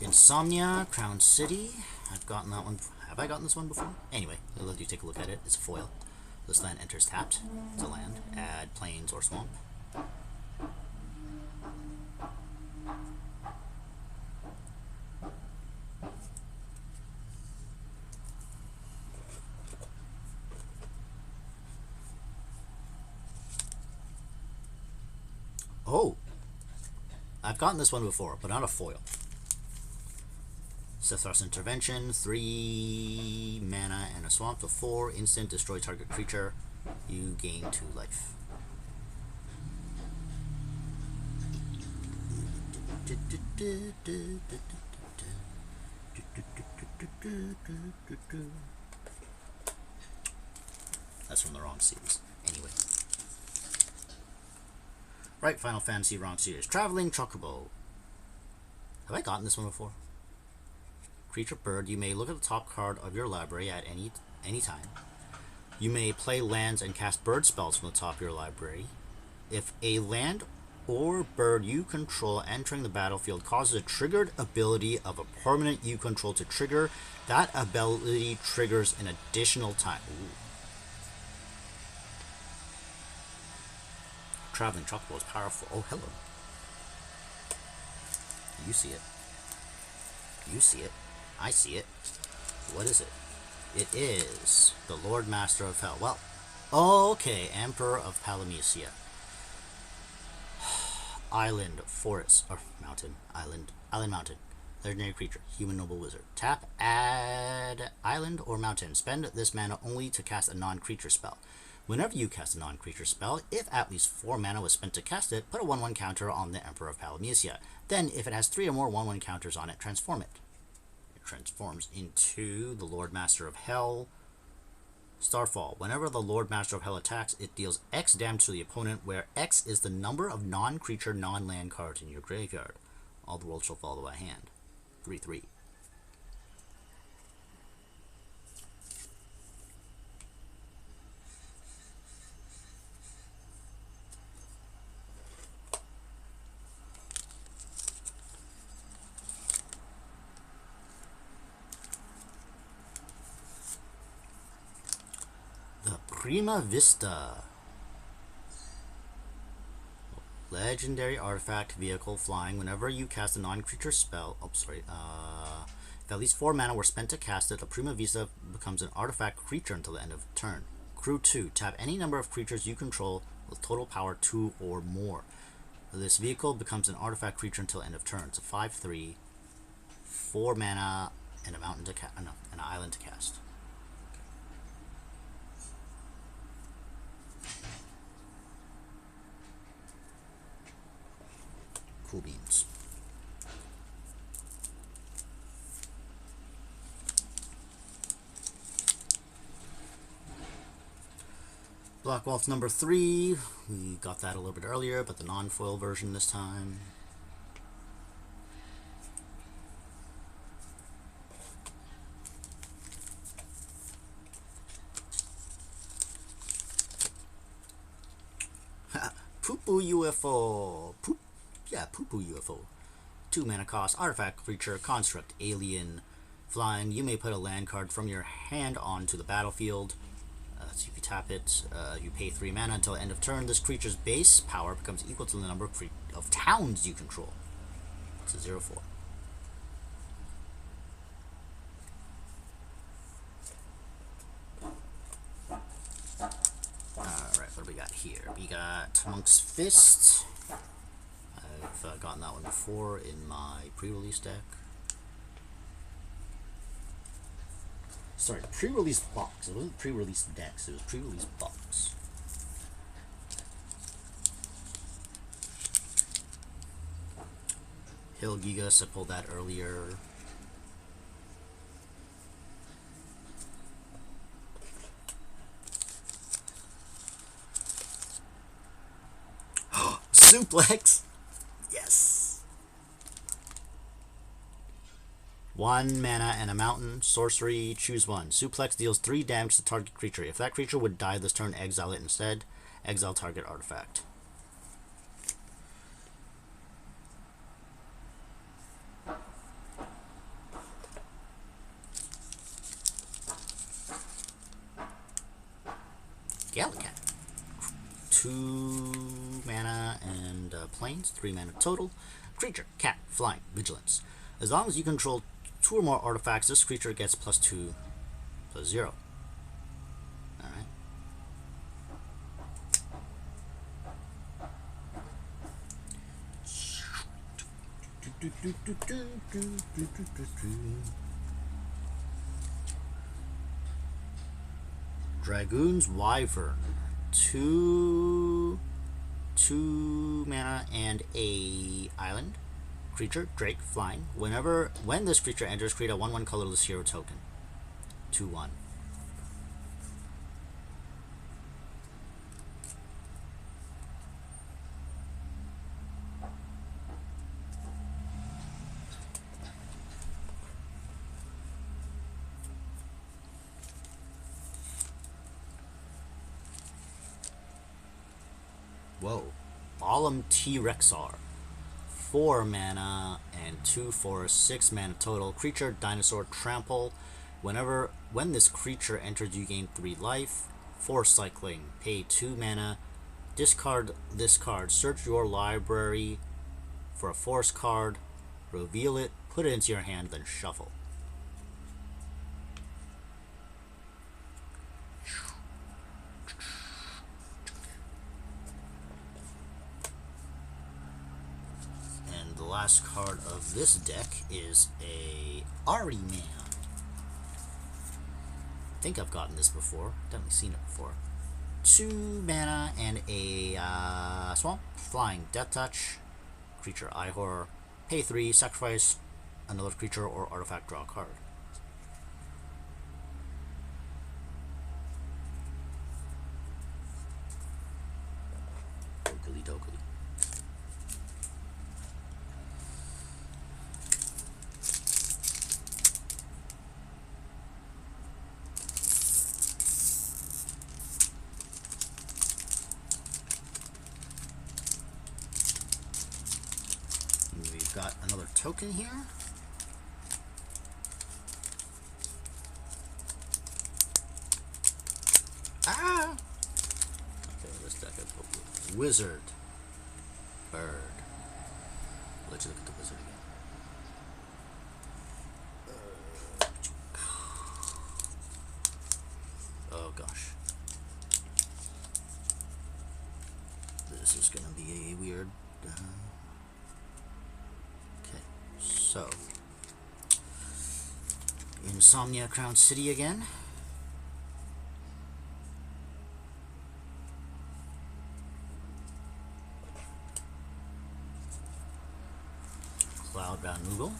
Insomnia, Crown City. I've gotten that one. Have I gotten this one before? Anyway, I'll let you take a look at it. It's a foil. This land enters tapped. It's a land. Add plains or swamp. Oh! I've gotten this one before, but not a foil. Sithras Intervention, 3 mana and a swamp to 4, instant, destroy target creature. You gain 2 life. That's from the wrong series. Anyway. Right, Final Fantasy, wrong series. Traveling Chocobo. Have I gotten this one before? Creature bird. You may look at the top card of your library at any time. You may play lands and cast bird spells from the top of your library. If a land or bird you control entering the battlefield causes a triggered ability of a permanent you control to trigger, that ability triggers an additional time. Ooh. Traveling Chocobo is powerful. Oh, hello. You see it. You see it. I see it. What is it? It is the Lord Master of Hell. Well, okay, Emperor of Palamecia. Island, forest, or mountain, island, mountain. Legendary creature, human noble wizard. Tap, add island or mountain. Spend this mana only to cast a non-creature spell. Whenever you cast a non-creature spell, if at least 4 mana was spent to cast it, put a 1/1 counter on the Emperor of Palamecia. Then, if it has 3 or more 1/1 counters on it, transform it. It transforms into the Lord Master of Hell. Starfall. Whenever the Lord Master of Hell attacks, it deals X damage to the opponent, where X is the number of non-creature, non-land cards in your graveyard. All the world shall follow by hand. 3/3. Prima Vista. Legendary artifact, vehicle, flying. Whenever you cast a non-creature spell, if at least 4 mana were spent to cast it, the Prima Vista becomes an artifact creature until the end of turn. Crew 2. Tap any number of creatures you control with total power 2 or more. This vehicle becomes an artifact creature until end of turn. It's a 5/3, 4 mana, and a mountain to and an island to cast. Cool beans. Black Wolf number 3. We got that a little bit earlier, but the non-foil version this time. Poo-poo UFO. Poo-poo UFO. 2 mana cost, artifact creature, construct, alien, flying. You may put a land card from your hand onto the battlefield. So if you tap it, you pay 3 mana until end of turn. This creature's base power becomes equal to the number of towns you control. It's a 0/4. here? We got Monk's Fist. I've gotten that one before in my pre-release deck. Sorry, pre-release box. It wasn't pre-release decks, it was pre-release box. Hill Gigas, I pulled that earlier. Suplex! Yes! 1 mana and a mountain. Sorcery, choose one. Suplex deals 3 damage to target creature. If that creature would die this turn, exile it instead. Exile target artifact. Galacat. 2 mana and planes, 3 mana total. Creature, cat, flying, vigilance. As long as you control 2 or more artifacts, this creature gets +2, +0. Alright. Dragoon's Wyvern. 2 mana and a island. Creature, Drake, flying. When this creature enters, create a 1/1 colorless hero token. 2/1. Whoa. Ollum T-Rexar. 4 mana and 2 for 6 mana total. Creature, dinosaur, trample. When this creature enters, you gain 3 life. 4 cycling. Pay 2 mana. Discard this card. Search your library for a force card. Reveal it. Put it into your hand, then shuffle. The last card of this deck is a Ahriman. I think I've gotten this before. Definitely seen it before. 2 mana and a swamp. Flying, Death Touch. Creature, Eye Horror. Pay 3, sacrifice another creature or artifact, draw a card. Dokily dokily. We've got another token here. Ah! Okay, this deck I put with Wizard. Bird. Let's look at the wizard again. Oh gosh. This is gonna be a weird... okay, so... Insomnia Crown City again. Cloudbound Moogle.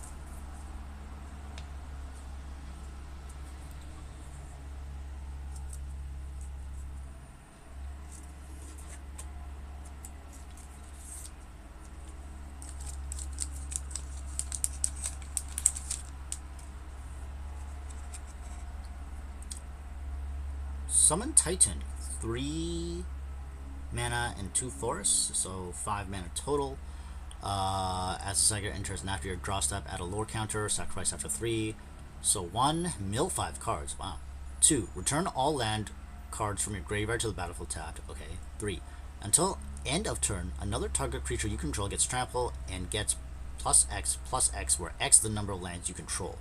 Summon Titan. 3 mana and 2 forests, so 5 mana total. As the Saiga enters and after your draw step, add a lore counter, sacrifice after 3. So 1, mill 5 cards, wow. 2, return all land cards from your graveyard to the battlefield tapped, okay. 3, until end of turn, another target creature you control gets trample and gets +X, where X the number of lands you control.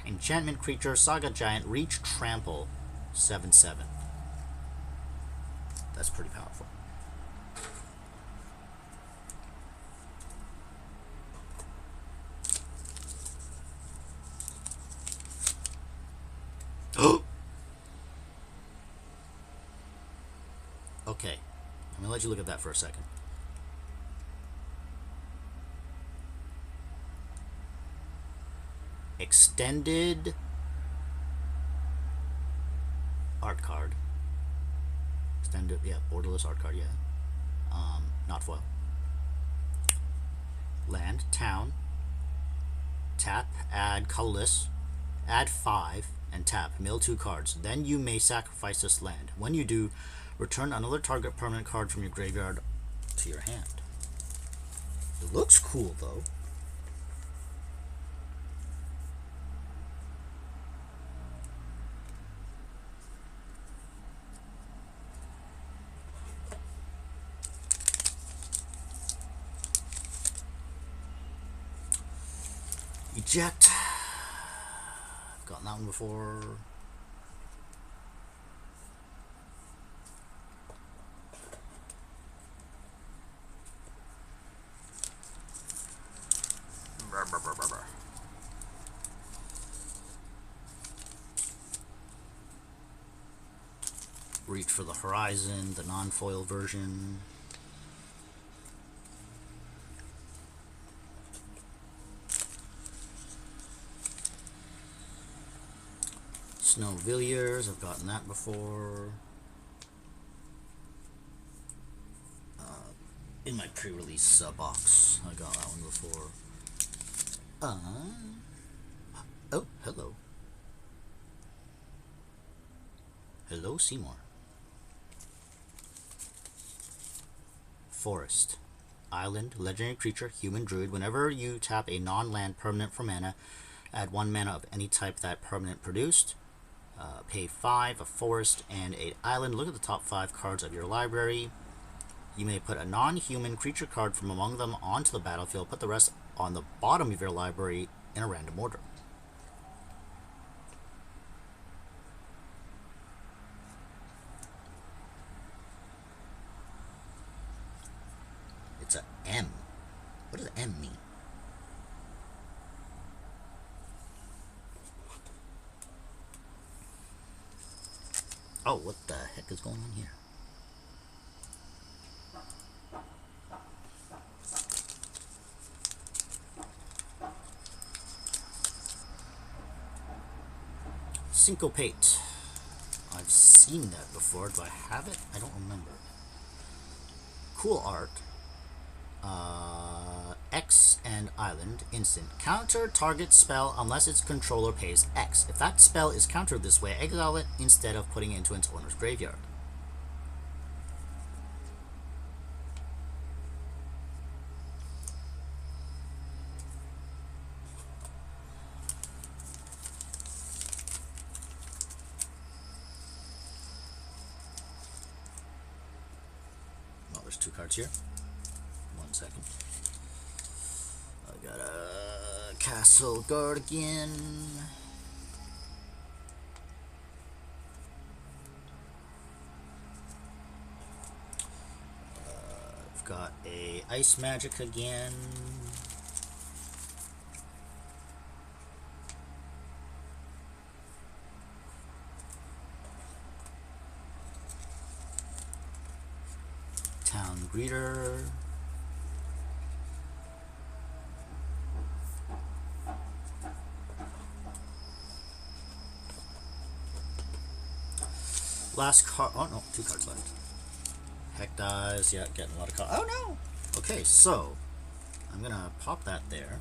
Enchantment creature, Saga Giant, reach trample, 7/7. That's pretty powerful. Okay, I'm gonna let you look at that for a second. Extended art card. Extended, yeah, borderless art card, yeah. Not foil. Land, town, tap, add colorless, add 5, and tap, mill 2 cards. Then you may sacrifice this land. When you do, return another target permanent card from your graveyard to your hand. It looks cool, though. Eject. I've gotten that one before. Reach for the Horizon, the non-foil version. Snowvilliers, I've gotten that before. In my pre-release box, I got that one before. Oh, hello. Hello, Seymour. Forest. Island, legendary creature, human druid. Whenever you tap a non-land permanent for mana, add 1 mana of any type that permanent produced. Pay 5, a forest, and an island. Look at the top 5 cards of your library. You may put a non-human creature card from among them onto the battlefield. Put the rest on the bottom of your library in a random order. It's a M. What does M mean? Oh, what the heck is going on here? Syncopate. I've seen that before. Do I have it? I don't remember. Cool art. X and Island. Instant. Counter target spell unless its controller pays X. If that spell is countered this way, exile it instead of putting it into its owner's graveyard. Well, there's 2 cards here. 1 second. I got a Castle Guardian. I've got a Ice Magic again. Town Greeter. Last card. Oh no, 2 cards left. Heck dies. Yeah, getting a lot of cards. Oh no! Okay, so I'm gonna pop that there.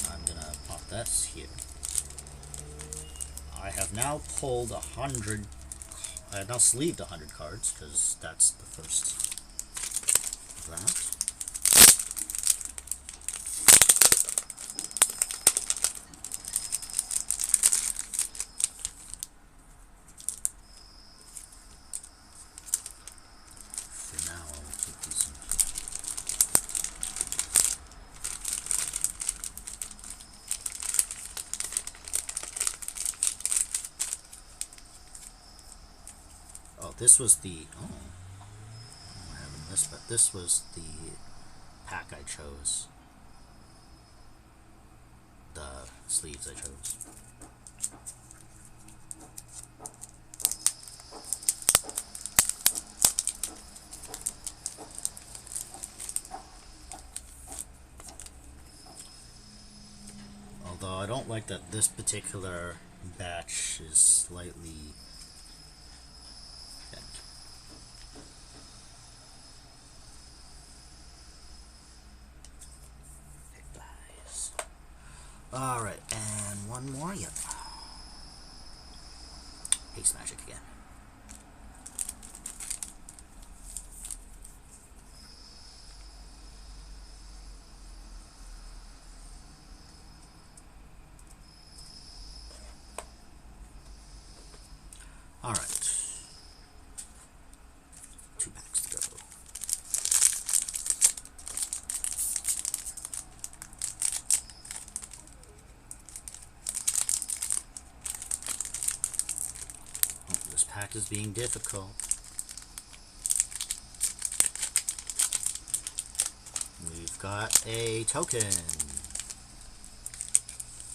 I'm gonna pop this here. I have now pulled 100. I have now sleeved 100 cards because that's the first of that. This was the... Oh. this, but this was the pack I chose. The sleeves I chose. Although I don't like that this particular batch is slightly bent. Alright, and one more, yep. Haste magic again. Alright. 2 packs to go. Oh, this pack is being difficult. We've got a token.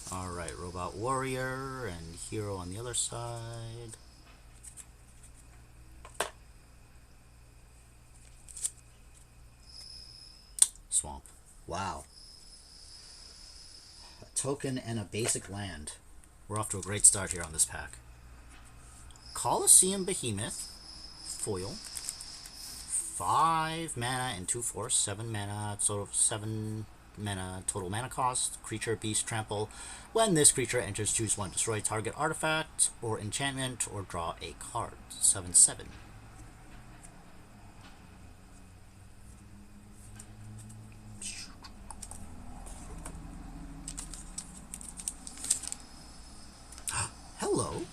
Alright, Robot Warrior and Hero on the other side. Swamp. Wow. A token and a basic land. We're off to a great start here on this pack. Colosseum Behemoth. Foil. 5 mana and 2 force. 7 mana, so 7 mana total mana cost. Creature, beast, trample. When this creature enters, choose 1. Destroy target artifact or enchantment or draw a card. 7/7. Hello.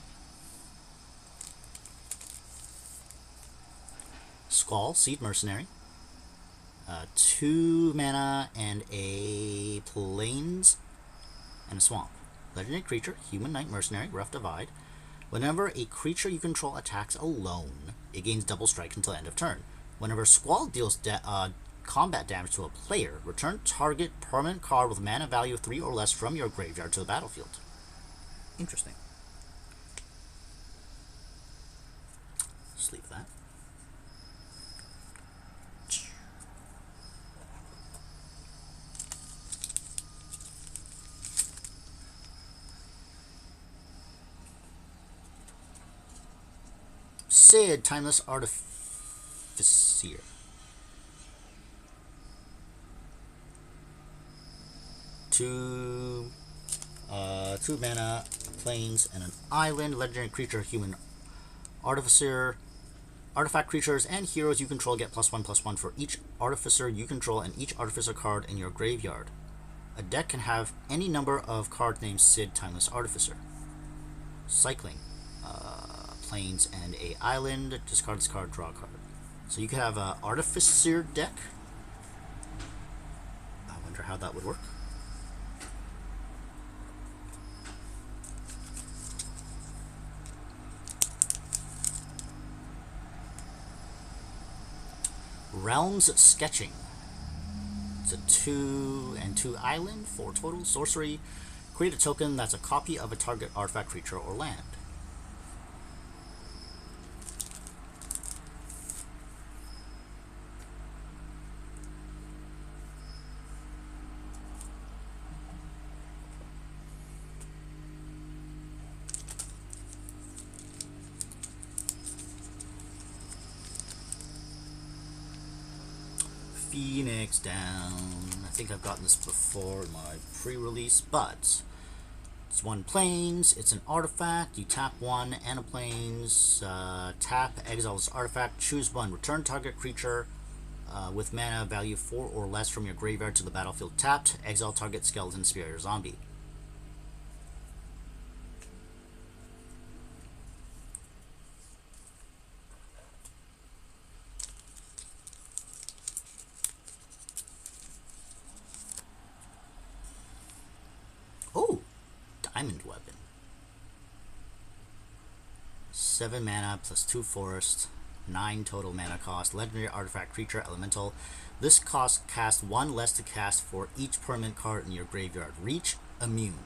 Squall, Seed Mercenary. 2 mana and a plains and a swamp. Legendary creature, Human Knight Mercenary, Rough Divide. Whenever a creature you control attacks alone, it gains double strike until end of turn. Whenever Squall deals combat damage to a player, return target permanent card with mana value of 3 or less from your graveyard to the battlefield. Interesting. Just leave that. Sid, Timeless Artificer. 2 mana, plains, and an island. Legendary creature, Human Artificer. Artifact creatures and heroes you control get +1/+1 for each Artificer you control and each Artificer card in your graveyard. A deck can have any number of cards named Sid, Timeless Artificer. Cycling. Plains and a island. Discard this card, draw a card. So you could have an Artificer deck. I wonder how that would work. Realms Sketching. It's a 2 and 2 island, 4 total. Sorcery. Create a token that's a copy of a target artifact, creature, or land. Phoenix Down. I think I've gotten this before in my pre-release, but it's 1 plains, it's an artifact, you tap 1 and a plains, tap, exile this artifact, choose 1, return target creature with mana value 4 or less from your graveyard to the battlefield tapped, exile target skeleton, spirit, or zombie. Diamond Weapon. 7 mana plus 2 forest. 9 total mana cost. Legendary artifact creature elemental. This cost cast 1 less to cast for each permanent card in your graveyard. Reach immune.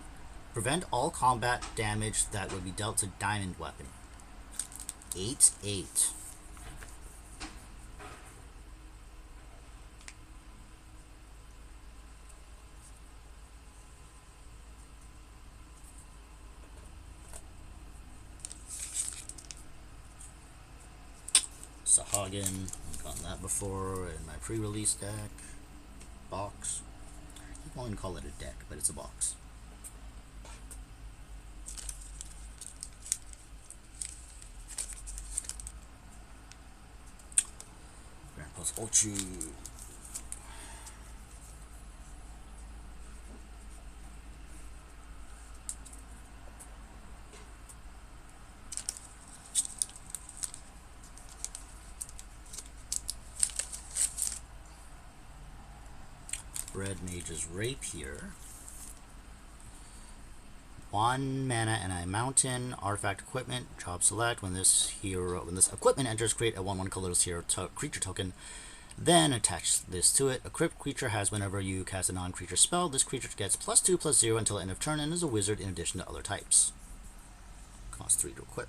Prevent all combat damage that would be dealt to diamond weapon. 8/8. Sahagin, I've gotten that before in my pre-release deck. Box. I keep wanting to call it a deck, but it's a box. Grandpa's Ulchu. Red Mage's Rapier. 1 mana and a mountain. Artifact equipment. Job select. When this equipment enters, create a 1/1 colorless hero creature token. Then attach this to it. Equipped creature has whenever you cast a non-creature spell, this creature gets +2/+0 until end of turn and is a wizard in addition to other types. Cost 3 to equip.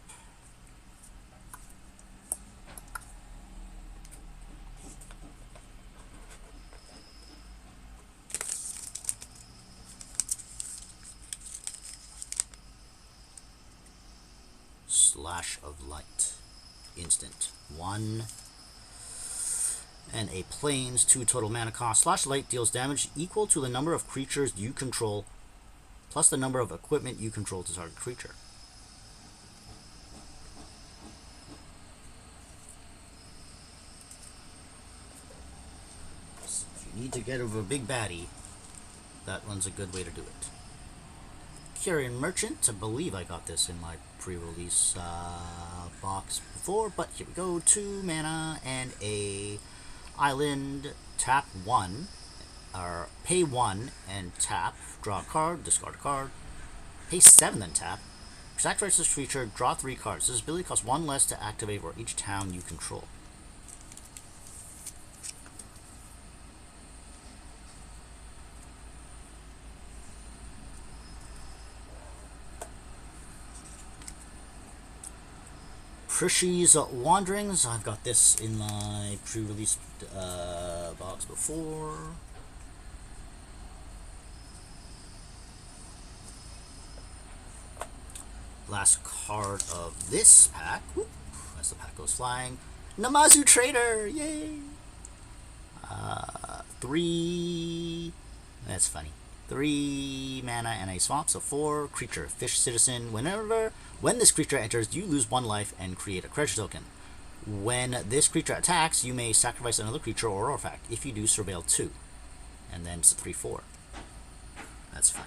Slash of Light. Instant. 1 and a plains, 2 total mana cost. Slash of Light deals damage equal to the number of creatures you control plus the number of equipment you control to target creature. So if you need to get over a big baddie, that one's a good way to do it. Kyrian Merchant. I believe I got this in my pre-release box before, but here we go. 2 mana and a island. Tap 1, or pay 1 and tap. Draw a card, discard a card. Pay 7 then tap. Sacrifice this creature, draw 3 cards. This ability costs 1 less to activate for each town you control. Prishy's Wanderings. I've got this in my pre-release box before. Last card of this pack. Whoop, as the pack goes flying. Namazu Trader! Yay! 3... That's funny. 3 mana and a swamp, so 4. Creature, Fish Citizen. When this creature enters, you lose 1 life and create a treasure token. When this creature attacks, you may sacrifice another creature or artifact. If you do, surveil 2. And then it's a 3/4. That's fine.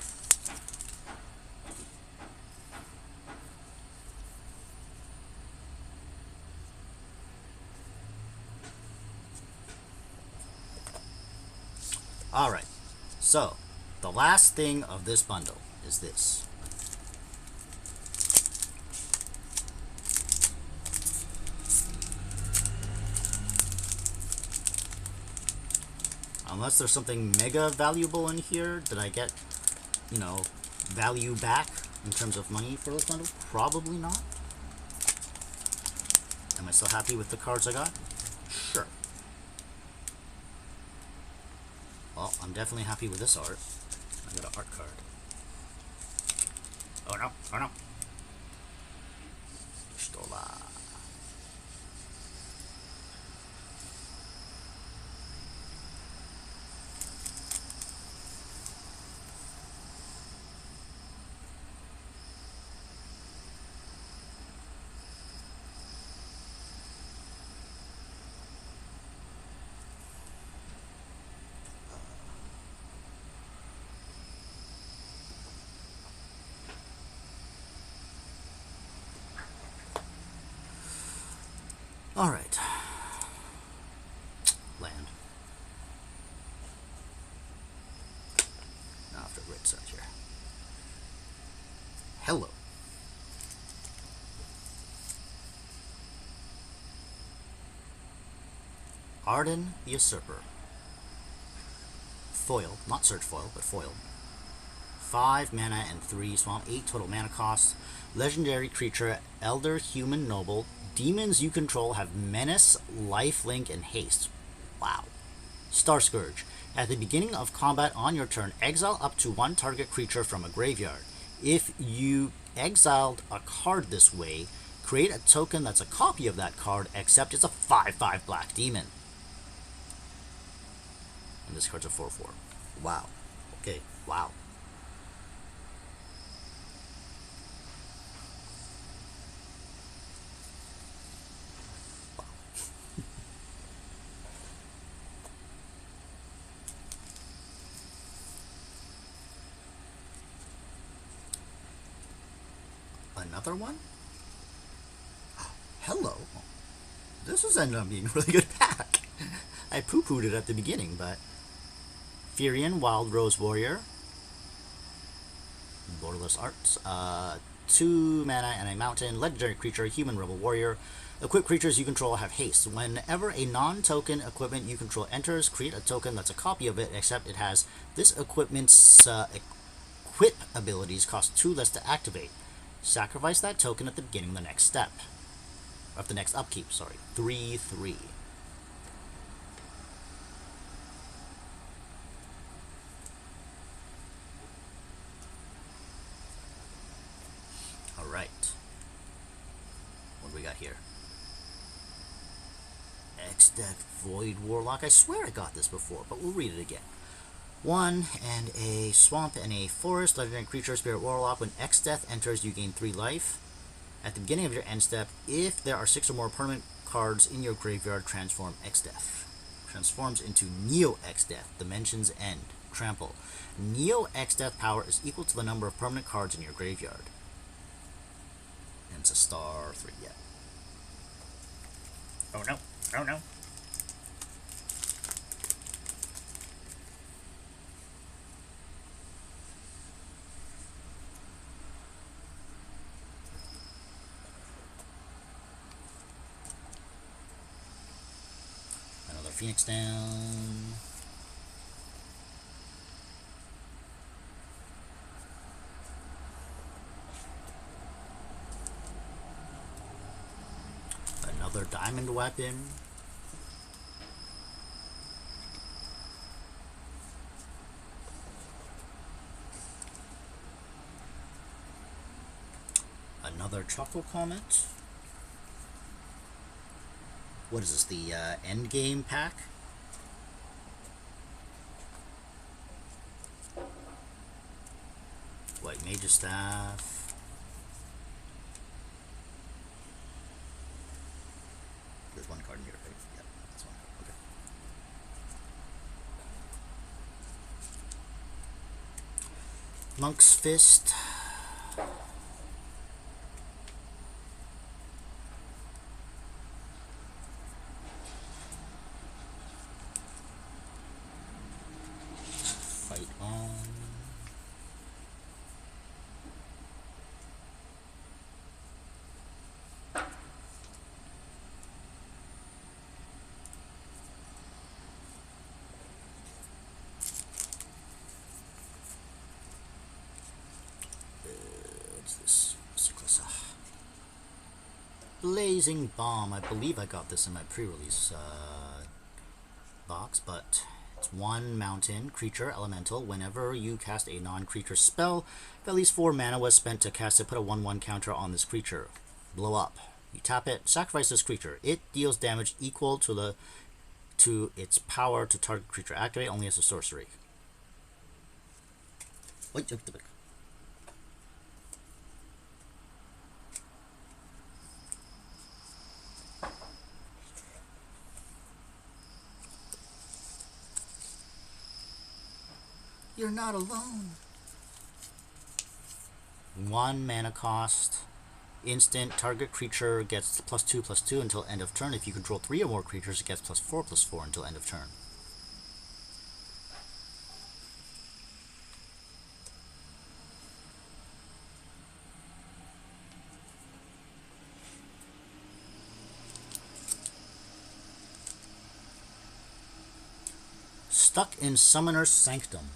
Alright, so the last thing of this bundle is this. Unless there's something mega valuable in here, did I get, you know, value back in terms of money for this bundle? Probably not. Am I still happy with the cards I got? Sure. Well, I'm definitely happy with this art. I got an art card. Oh no, oh no. Stola. Alright. Land. Now after right side here. Hello. Arden the Usurper. Foil, not search foil, but foil. 5 mana and 3 swamp, 8 total mana cost. Legendary creature, Elder Human Noble. Demons you control have menace, lifelink, and haste. Wow. Star Scourge. At the beginning of combat on your turn, exile up to 1 target creature from a graveyard. If you exiled a card this way, create a token that's a copy of that card, except it's a 5/5 black demon. And this card's a 4/4. Wow. Okay, wow. Another one? Hello. This is ended up being a really good pack. I poo-pooed it at the beginning, but... Firion, Wild Rose Warrior. Borderless Arts. 2 mana and a mountain. Legendary creature, Human Rebel Warrior. Equipped creatures you control have haste. Whenever a non-token equipment you control enters, create a token that's a copy of it, except it has this equipment's equip abilities cost 2 less to activate. Sacrifice that token at the beginning of the next step. Of the next upkeep, sorry. 3/3. Alright. What do we got here? X-Death Void Warlock. I swear I got this before, but we'll read it again. 1 and a swamp and a forest. Legendary creature, Spirit Warlock. When X-Death enters, you gain 3 life. At the beginning of your end step, if there are 6 or more permanent cards in your graveyard, transform X-Death. Transforms into Neo X-Death. Dimensions End. Trample. Neo X-Death power is equal to the number of permanent cards in your graveyard. And it's a star 3 yet. Oh no. Oh no. Another Phoenix down. Another diamond weapon. Another Choco Comet. What is this, the endgame pack? White Mage's Staff. There's one card in here, right? Yeah, that's one. Okay. Monk's Fist. Fight on. What's this? Blazing Bomb. I believe I got this in my pre-release box, but it's 1 mountain creature elemental. Whenever you cast a non-creature spell, if at least 4 mana was spent to cast it, put a 1/1 counter on this creature. Blow up. You tap it, sacrifice this creature. It deals damage equal to its power to target creature activate, only as a sorcery. Wait, jump the back. You're not alone. 1 mana cost. Instant. Target creature gets +2/+2 until end of turn. If you control 3 or more creatures, it gets +4/+4 until end of turn. Stuck in Summoner's Sanctum.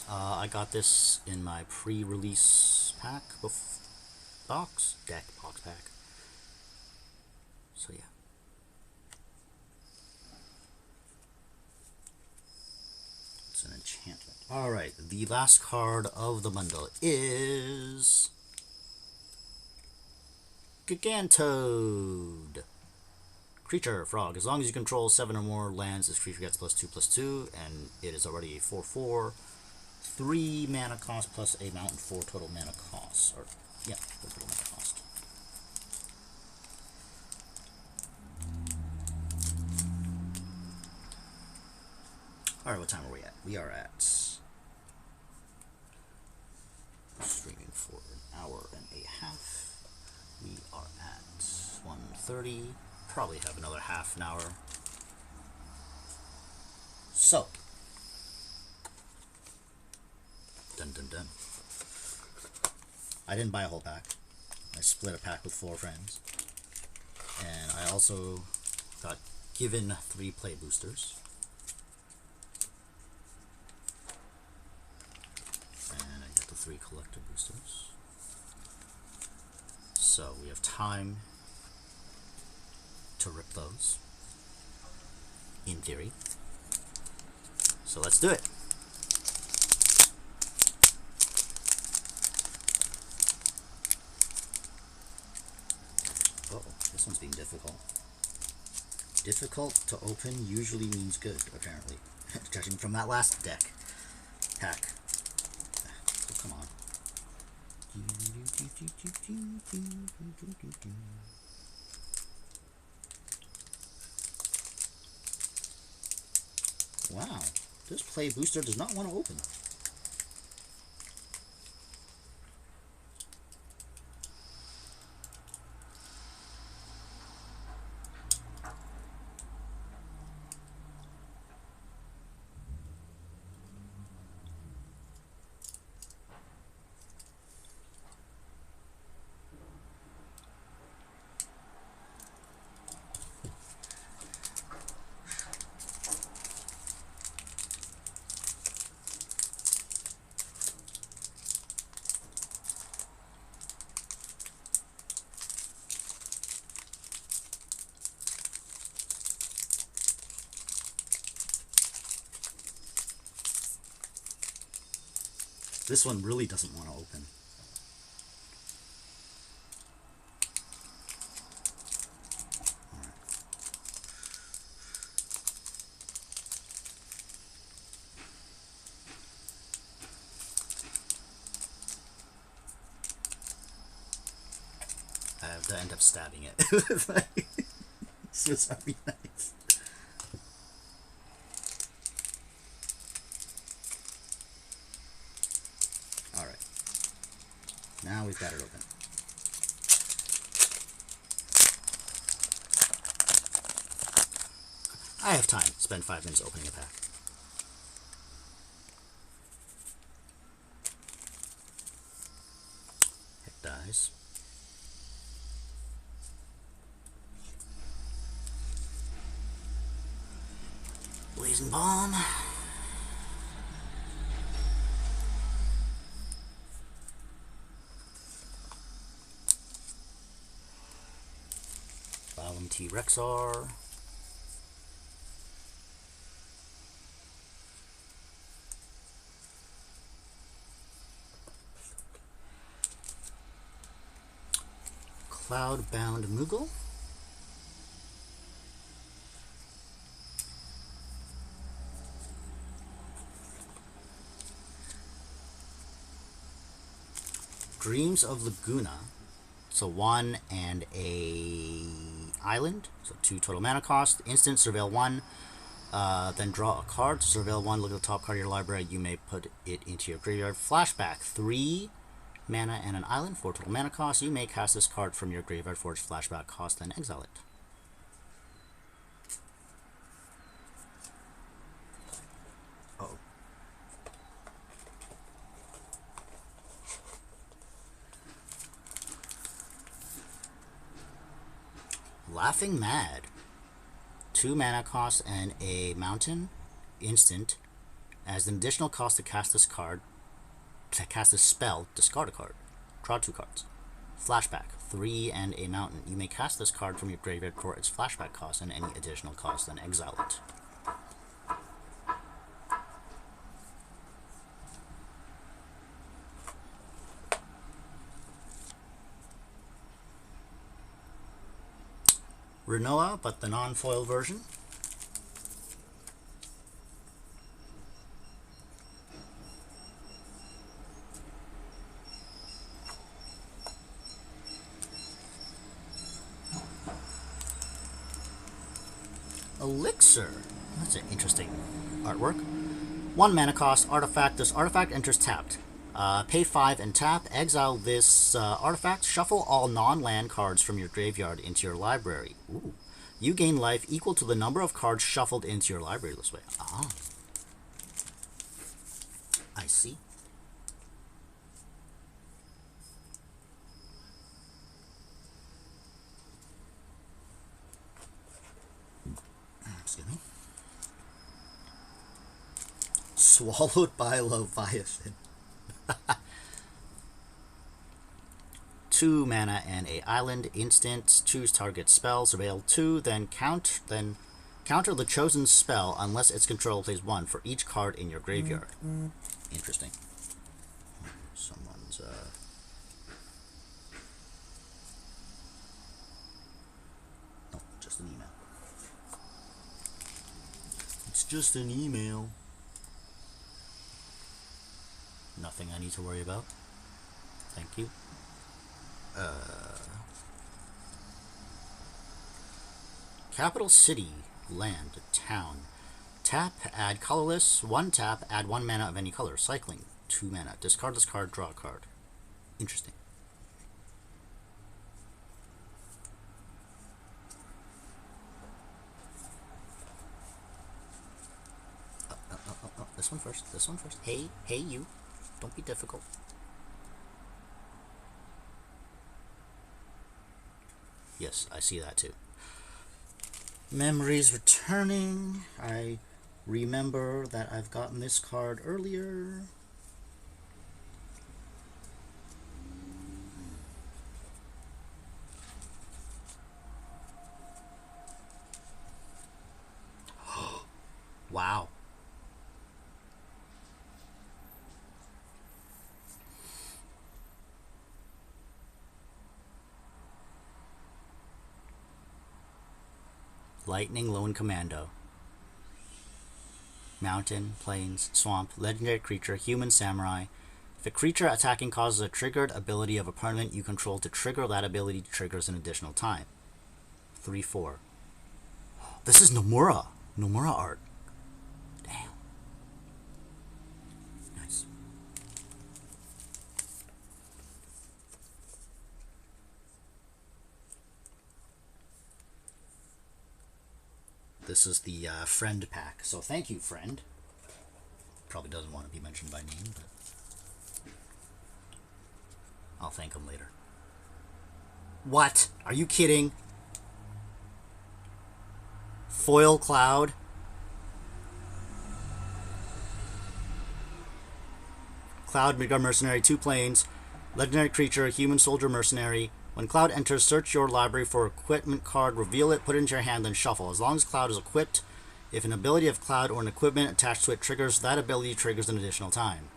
I got this in my pre-release pack deck box pack. So yeah. It's an enchantment. Alright, the last card of the bundle is Gigantode. Creature, frog. As long as you control 7 or more lands, this creature gets +2/+2, and it is already a 4/4. 3 mana cost plus a mountain, 4 total mana cost. Or, yeah, 4 total mana cost. Alright, what time are we at? We are at streaming for an hour and a half. We are at 1:30. Probably have another half an hour. So, dun dun dun. I didn't buy a whole pack. I split a pack with 4 friends. And I also got given 3 play boosters. And I get the 3 collector boosters. So we have time to rip those, in theory. So let's do it. Uh-oh, this one's being difficult. Difficult to open usually means good, apparently. Judging from that last deck. Pack. So come on. Wow, this play booster does not want to open. This one really doesn't want to open. Alright. I have to end up stabbing it. Swiss Army knife. Alright. Now we've got it open. I have time. Spend 5 minutes opening a pack. Heck dies. Blazing Bomb. Balam T-Rexar. Cloudbound Moogle. Dreams of Laguna. So 1 and a island. So 2 total mana cost. Instant, surveil 1. Then draw a card. Surveil 1, look at the top card of your library. You may put it into your graveyard. Flashback. 3 mana and an island. 4 total mana cost. You may cast this card from your graveyard for its flashback cost, then exile it. Uh-oh. Laughing Mad. 2 mana cost and a mountain instant. As an additional cost to cast this spell, discard a card. Draw 2 cards. Flashback, 3 and a mountain. You may cast this card from your graveyard for its flashback cost and any additional cost, then exile it. Rinoa, but the non-foil version. Elixir. That's an interesting artwork. 1 mana cost, artifact. This artifact enters tapped. Pay 5 and tap. Exile this artifact. Shuffle all non-land cards from your graveyard into your library. Ooh. You gain life equal to the number of cards shuffled into your library this way. Ah. I see. Excuse me. Swallowed by Leviathan. 2 mana and a island instant. Choose target spell. Surveil 2. Then counter the chosen spell unless its controller plays 1 for each card in your graveyard. Interesting. Someone's oh, just an email. It's just an email. Nothing I need to worry about. Thank you. Capital City, land, town. Tap, add colorless. 1 tap, add 1 mana of any color. Cycling, 2 mana. Discard this card, draw a card. Interesting. This one first. This one first. Hey, you. Don't be difficult. Yes, I see that too. Memories returning. I remember that I've gotten this card earlier. Wow. Lightning Lone Commando. Mountain, plains, swamp, legendary creature, human samurai. If a creature attacking causes a triggered ability of a permanent you control to trigger, that ability triggers an additional time. 3/4. This is Nomura. Nomura art. Damn. Nice. This is the friend pack. So thank you, friend. Probably doesn't want to be mentioned by name, but I'll thank him later. What? Are you kidding? Foil Cloud? Cloud, Midgard Mercenary, 2 planes. Legendary creature, human soldier mercenary. When Cloud enters, search your library for equipment card, reveal it, put it into your hand, then shuffle. As long as Cloud is equipped, if an ability of Cloud or an equipment attached to it triggers, that ability triggers an additional time.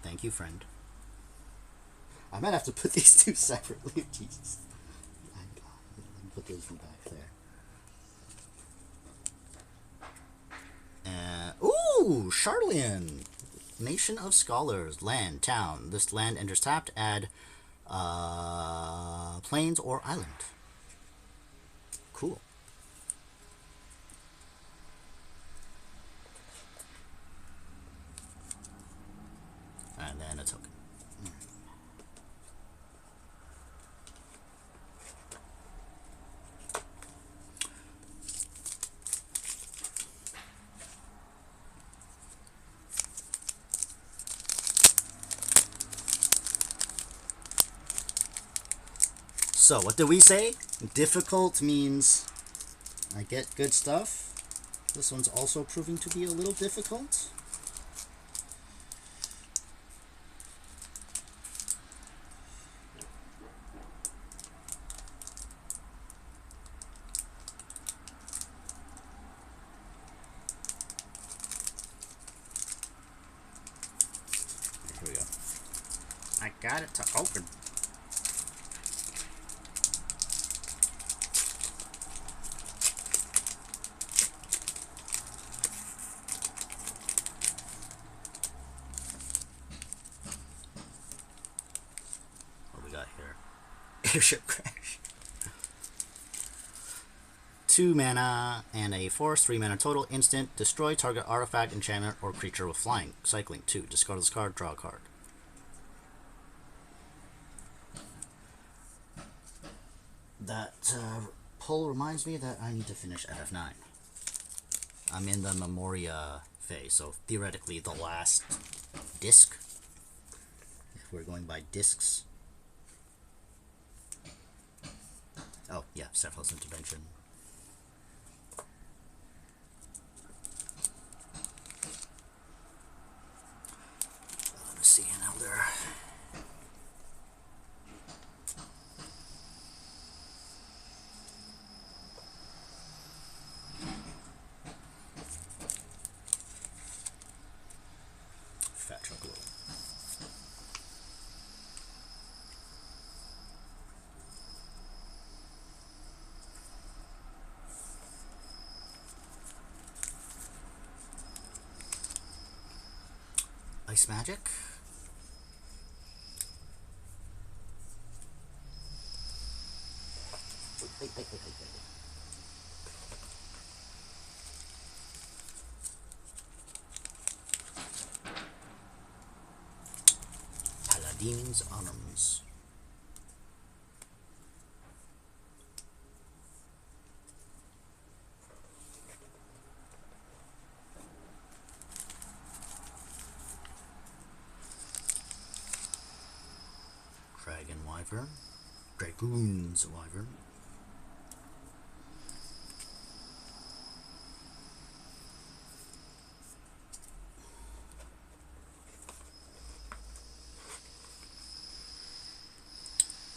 Thank you, friend. I might have to put these 2 separately. Jesus. Put those from back there. Ooh, Sharlayan. Nation of Scholars. Land, town. This land enters tapped. Add plains or island. Cool. And then a token. So, what did we say? Difficult means I get good stuff. This one's also proving to be a little difficult. Here we go. I got it to open. What we got here? Airship crash. 2 mana and a force, 3 mana total, instant, destroy target artifact, enchantment, or creature with flying. Cycling 2, discard this card, draw a card. That pull reminds me that I need to finish FF9. I'm in the Memoria phase, so theoretically the last disc, if we're going by discs. Oh, yeah, Sephiroth's Intervention. Let me see an Elder. Fat Chocolate. Ice Magic. Wait. Paladin's Arms. Dragon Wyvern. Dragoon's Wyvern.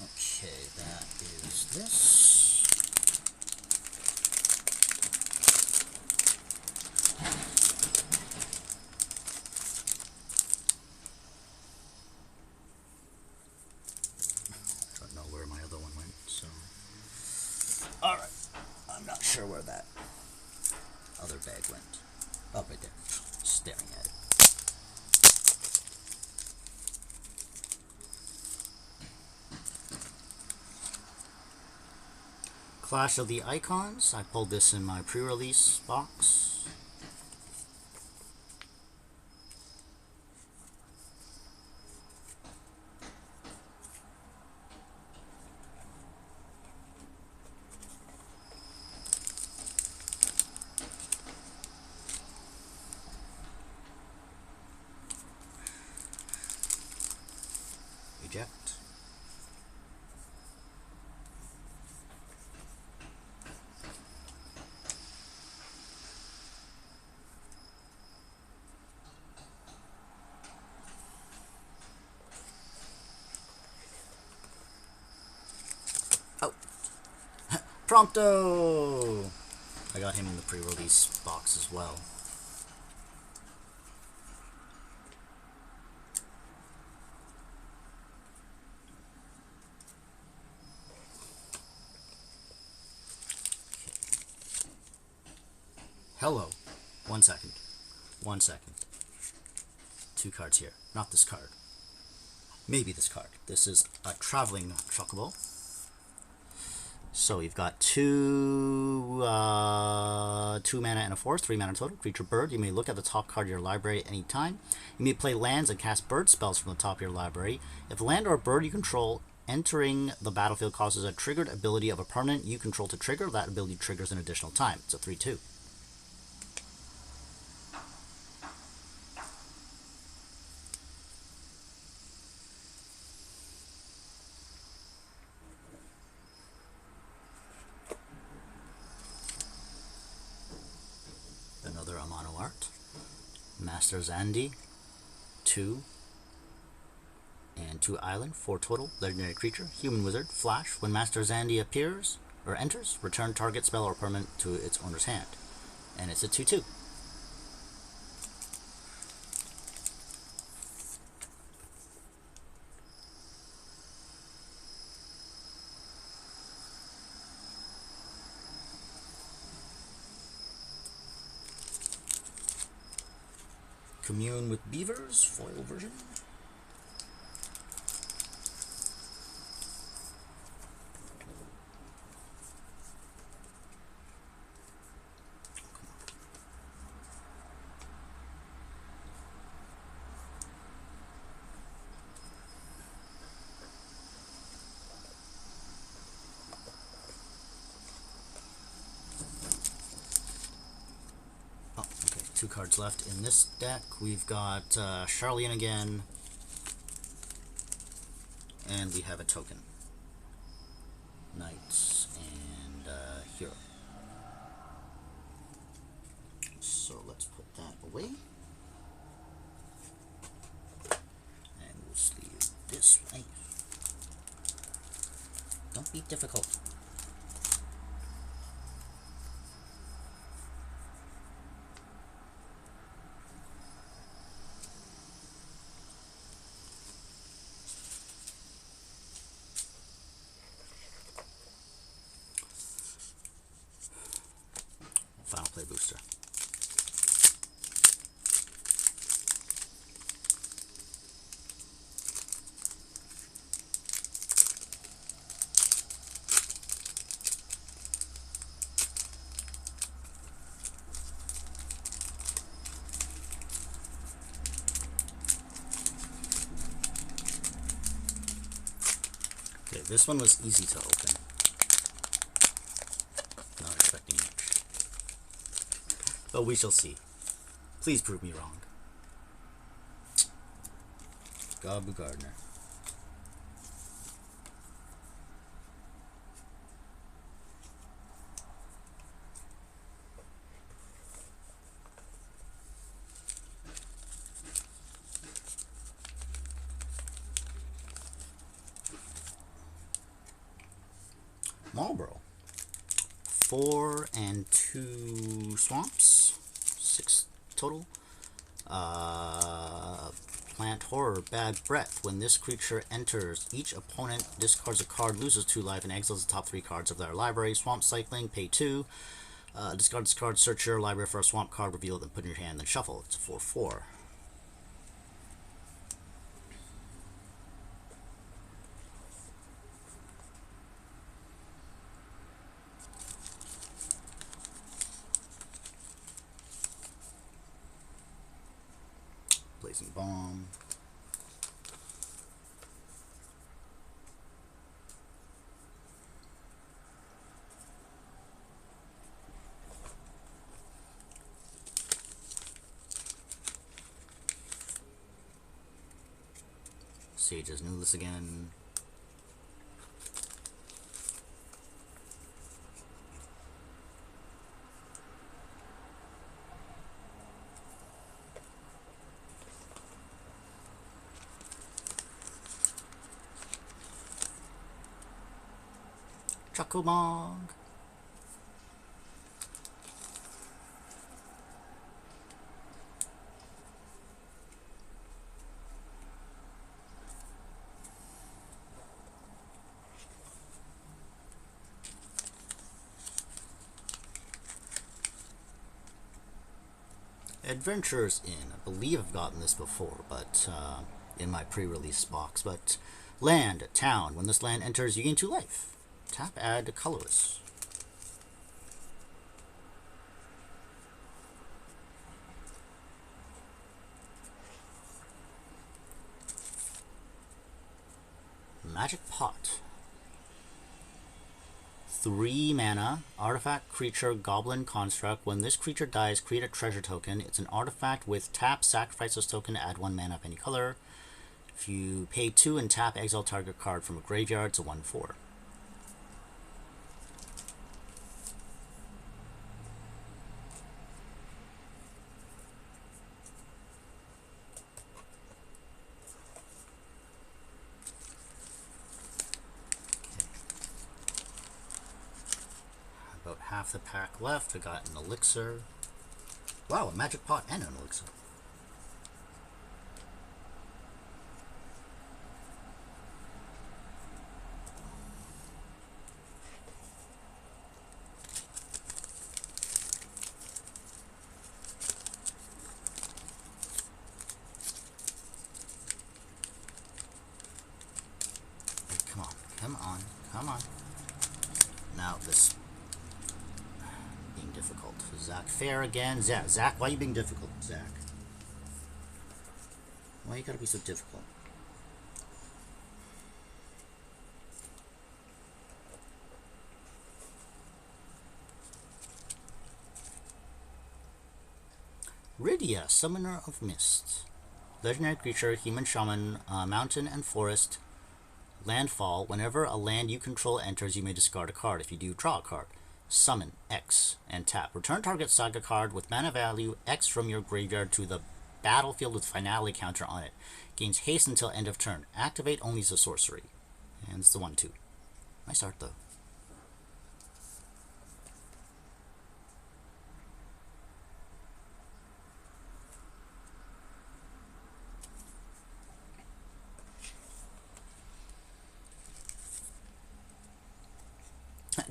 Okay, that is this. I don't know where my other one went, so. Alright, I'm not sure where that other bag went. Oh, right there. Staring at it. Clash of the Icons. I pulled this in my pre-release box. Eject. Oh. Prompto! I got him in the pre-release box as well. Hello. 1 second. 1 second. 2 cards here. Not this card. Maybe this card. This is a Traveling Chocobo. So we've got 2 mana and a force, 3 mana total. Creature bird. You may look at the top card of your library at any time. You may play lands and cast bird spells from the top of your library. If the land or bird you control entering the battlefield causes a triggered ability of a permanent you control to trigger, that ability triggers an additional time. It's a 3/2. Master Zandi, 2, and 2 island, 4 total. Legendary creature, human wizard, flash. When Master Zandi appears or enters, return target spell or permanent to its owner's hand. And it's a 2/2. Commune with Beavers, foil version. Oh, okay, 2 cards left in this deck. We've got Charlian again, and we have a token. Knights and Hero. So let's put that away. And we'll sleeve this way. Don't be difficult. Final play booster. Okay, this one was easy to open. Not expecting much. But we shall see. Please prove me wrong. Gabu Gardner. Marlborough. 4 and 2 swamps. 6 total. Plant Horror, Bad Breath. When this creature enters, each opponent discards a card, loses 2 life, and exiles the top 3 cards of their library. Swamp Cycling, pay 2. Discard this card, search your library for a swamp card, reveal it, then put it in your hand, then shuffle. It's a 4/4. Blazing Bomb. Sage's Newless again. Chocobog. Adventures Inn. I believe I've gotten this before, but in my pre-release box. But land, town. When this land enters, you gain 2 life. Tap, add, colorless. Magic Pot. 3 mana, artifact, creature, goblin, construct. When this creature dies, create a treasure token. It's an artifact with tap, sacrifice this token, add 1 mana of any color. If you pay 2 and tap, exile target card from a graveyard, it's a 1/4. half the pack left. I got an elixir. Wow, a magic pot and an elixir. Come on, come on, come on. Now this being difficult. Zach Fair again. Zach, why are you being difficult, Zach? Why you gotta be so difficult? Rydia, Summoner of Mist. Legendary creature, human shaman, mountain and forest, landfall. Whenever a land you control enters, you may discard a card. If you do, draw a card. Summon, X, and tap. Return target saga card with mana value X from your graveyard to the battlefield with finality counter on it. Gains haste until end of turn. Activate only as a sorcery. And it's the 1/2. Nice art, though.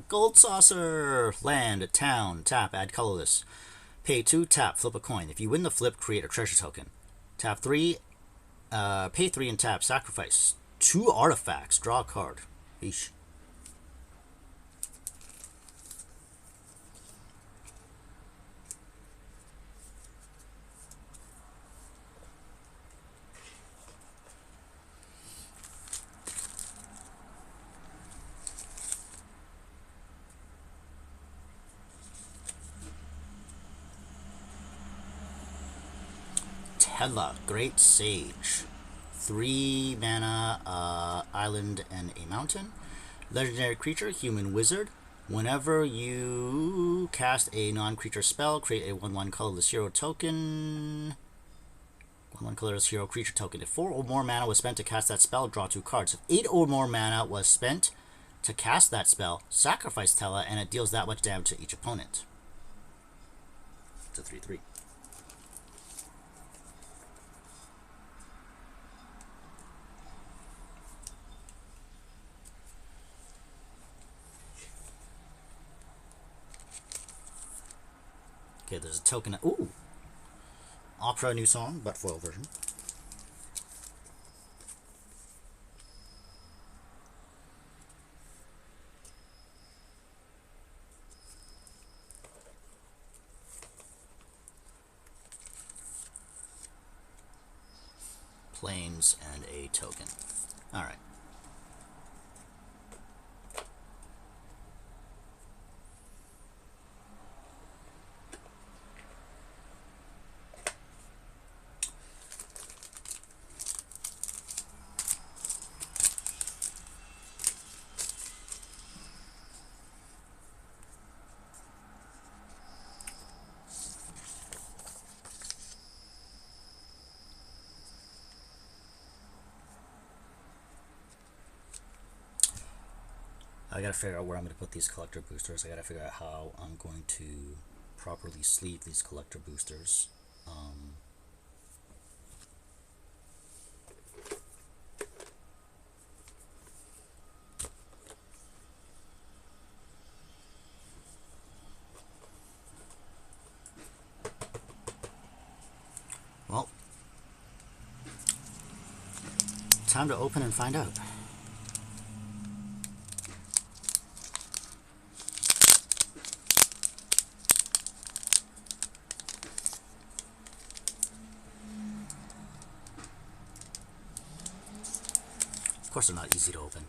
Gold Saucer! Land, town, tap, add colorless. Pay 2, tap, flip a coin. If you win the flip, create a treasure token. Tap 3, pay 3 and tap, sacrifice 2 artifacts, draw a card. Eesh. Tella, Great Sage. 3 mana, island and a mountain. Legendary creature, human wizard. Whenever you cast a non-creature spell, create a 1/1 colorless hero token. 1/1 colorless hero creature token. If 4 or more mana was spent to cast that spell, draw 2 cards. If 8 or more mana was spent to cast that spell, sacrifice Tella, and it deals that much damage to each opponent. It's a 3/3. Okay, there's a token. Ooh! Opera new song, but foil version. Planes and a token. Alright. I gotta figure out where I'm gonna put these collector boosters. I gotta figure out how I'm going to properly sleeve these collector boosters. Well, time to open and find out. Of course, they're not easy to open.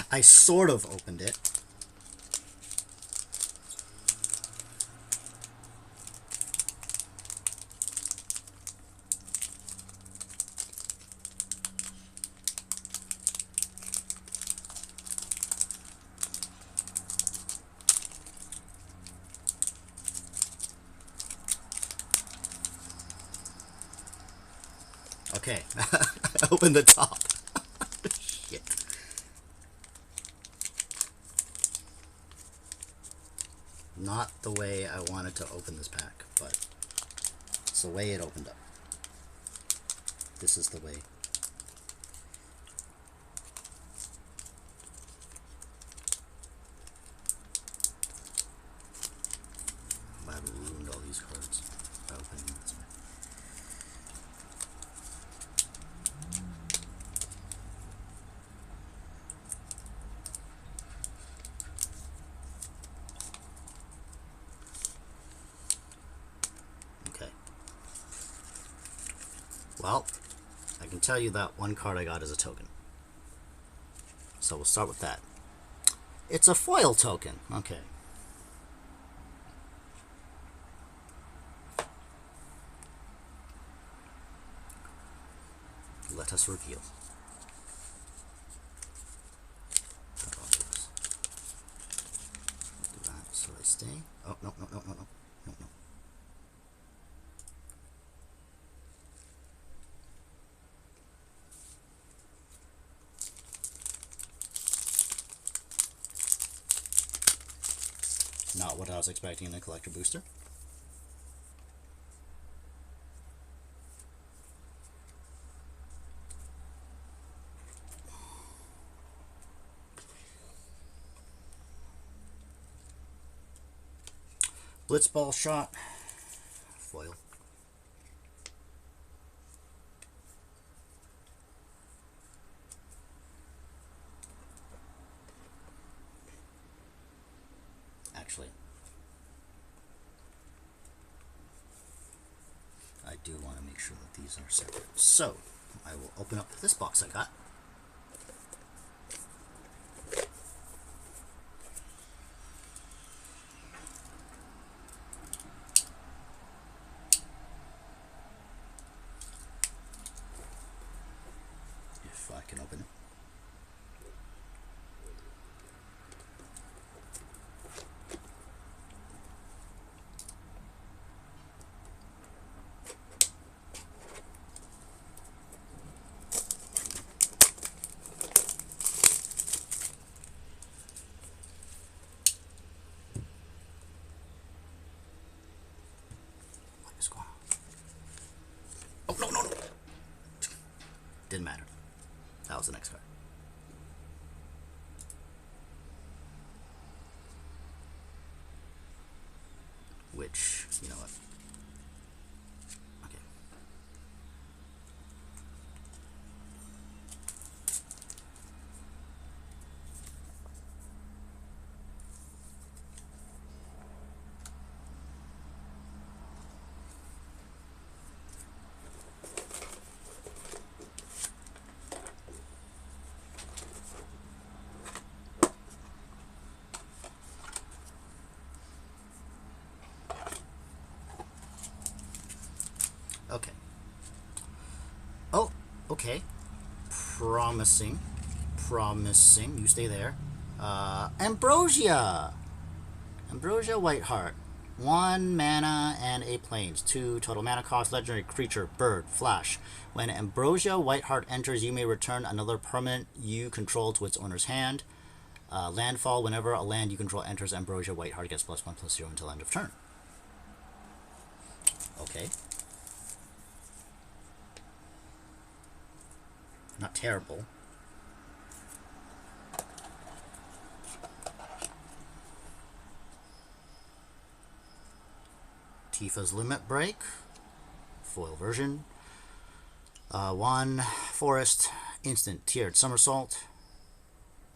I sort of opened it. Okay, I opened the top. Shit. Not the way I wanted to open this pack, but it's the way it opened up. This is the way. I've ruined all these cards by opening them this way. Okay. Well, I can tell you that one card I got is a token. So we'll start with that. It's a foil token. Okay. Let us reveal. Do that so I stay. Oh, no, no, no, no, no. No, no. Not what I was expecting in a collector booster. Blitzball shot. Foil. Actually, I do want to make sure that these are separate. So, I will open up this box I got. If I can open it. Oh, no, no, no. Didn't matter. That was the next card. Which, you know what? Okay. Okay. Oh, okay. Promising. Promising. You stay there. Ambrosia! Ambrosia Whiteheart. 1 mana and 8 planes. 2 total mana cost. Legendary creature, bird, flash. When Ambrosia Whiteheart enters, you may return another permanent you control to its owner's hand. Landfall. Whenever a land you control enters Ambrosia Whiteheart, gets +1/+0 until end of turn. Okay. Not terrible. Tifa's Limit Break. Foil version. 1 forest. Instant. Tiered Somersault.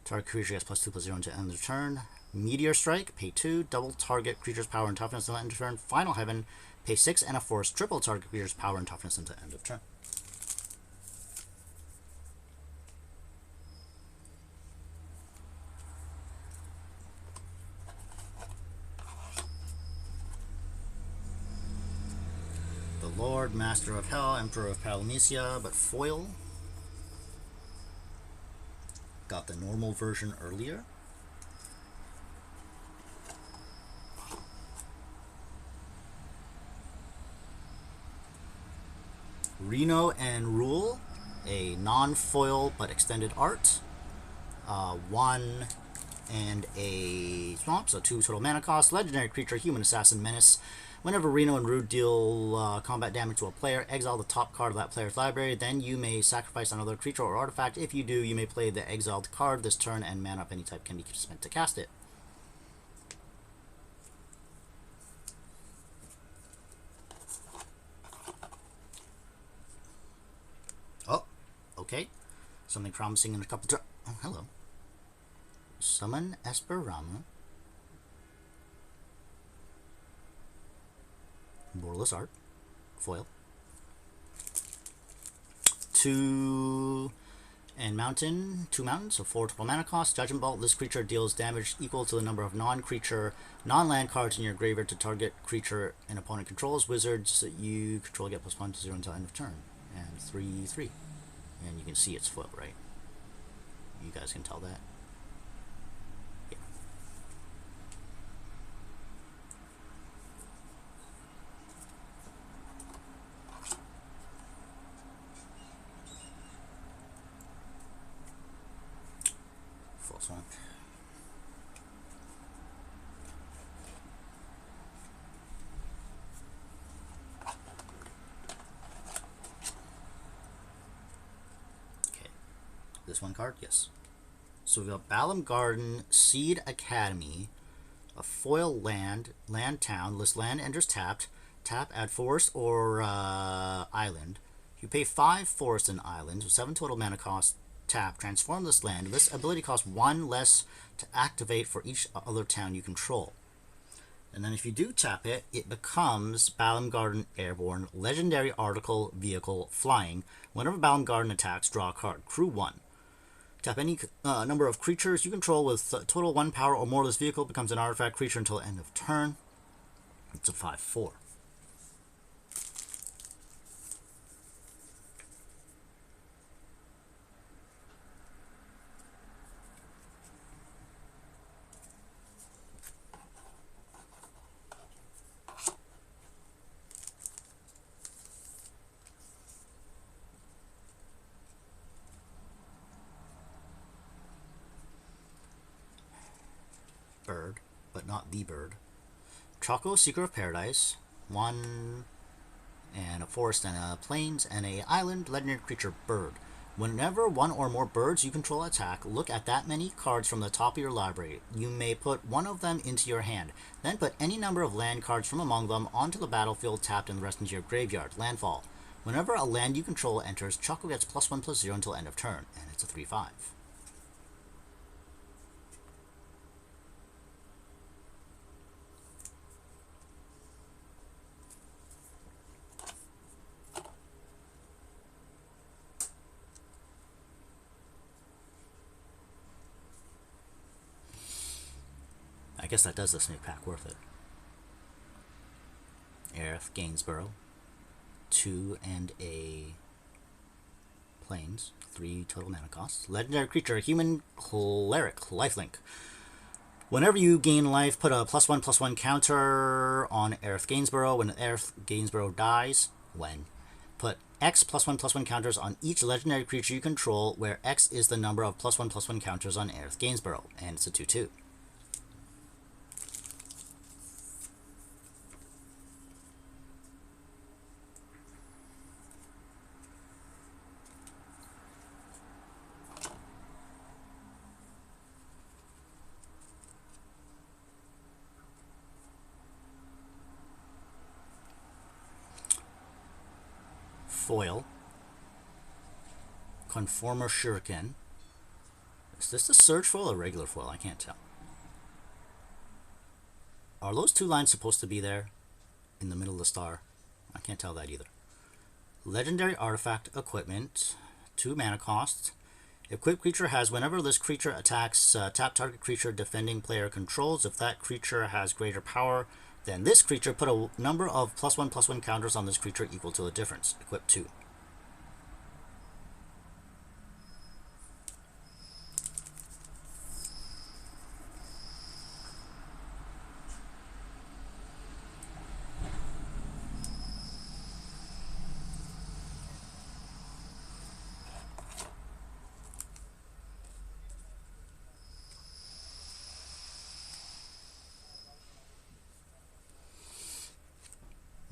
Target creature gets +2/+0 until end of turn. Meteor Strike. Pay 2. Double target creature's power and toughness until end of turn. Final Heaven. Pay 6 and a force. Triple target creature's power and toughness until end of turn. Lord, Master of Hell, Emperor of Palamecia, but foil. Got the normal version earlier. Reno and Rule, a non-foil but extended art. 1 and a swamp, so 2 total mana cost. Legendary creature, Human Assassin Menace. Whenever Reno and Rude deal combat damage to a player, exile the top card of that player's library. Then you may sacrifice another creature or artifact. If you do, you may play the exiled card this turn, and mana of any type can be spent to cast it. Oh, okay. Something promising in a couple turns. Oh, hello. Summon Esperama. Borderless art. Foil. 2 and mountain. 2 mountains, so 4 total mana cost. Judgment Bolt. This creature deals damage equal to the number of non-creature, non-land cards in your graveyard to target creature an opponent controls. Wizards that you control get +1 to 0 until end of turn. And 3/3. And you can see it's foil, right? You guys can tell that. Yeah. Full swamp. This one card? Yes. So we've got Balam Garden, Seed Academy, a foil land town. List land enters tapped. Tap, add forest or island. You pay 5 forest and islands with 7 total mana cost. Tap, transform this land. This ability costs 1 less to activate for each other town you control. And then if you do tap it, it becomes Balam Garden Airborne, Legendary Article, Vehicle, Flying. Whenever Balam Garden attacks, draw a card. Crew 1. Tap any number of creatures you control with total 1 power or more. This vehicle becomes an artifact creature until end of turn. It's a 5/4. Bird, but not the bird. Choco, Seeker of Paradise. 1 and a forest and a plains and a island. Legendary creature, bird. Whenever 1 or more birds you control attack, look at that many cards from the top of your library. You may put 1 of them into your hand. Then put any number of land cards from among them onto the battlefield tapped and the rest into your graveyard. Landfall. Whenever a land you control enters, Choco gets +1/+0 until end of turn, and it's a 3/5. I guess that does the snake pack worth it. Aerith, Gainsborough, 2 and a plains, 3 total mana costs. Legendary creature, Human Cleric, lifelink. Whenever you gain life, put a +1/+1 counter on Aerith Gainsborough. When Aerith Gainsborough dies, put X +1/+1 counters on each legendary creature you control, where X is the number of +1/+1 counters on Aerith Gainsborough, and it's a 2/2. Foil. Conformer Shuriken. Is this the surge foil or regular foil? I can't tell. Are those 2 lines supposed to be there in the middle of the star? I can't tell that either. Legendary Artifact Equipment. 2 mana cost. Equipped creature has whenever this creature attacks, tap target creature defending player controls. If that creature has greater power than this creature, put a number of +1/+1 counters on this creature equal to the difference. Equip 2.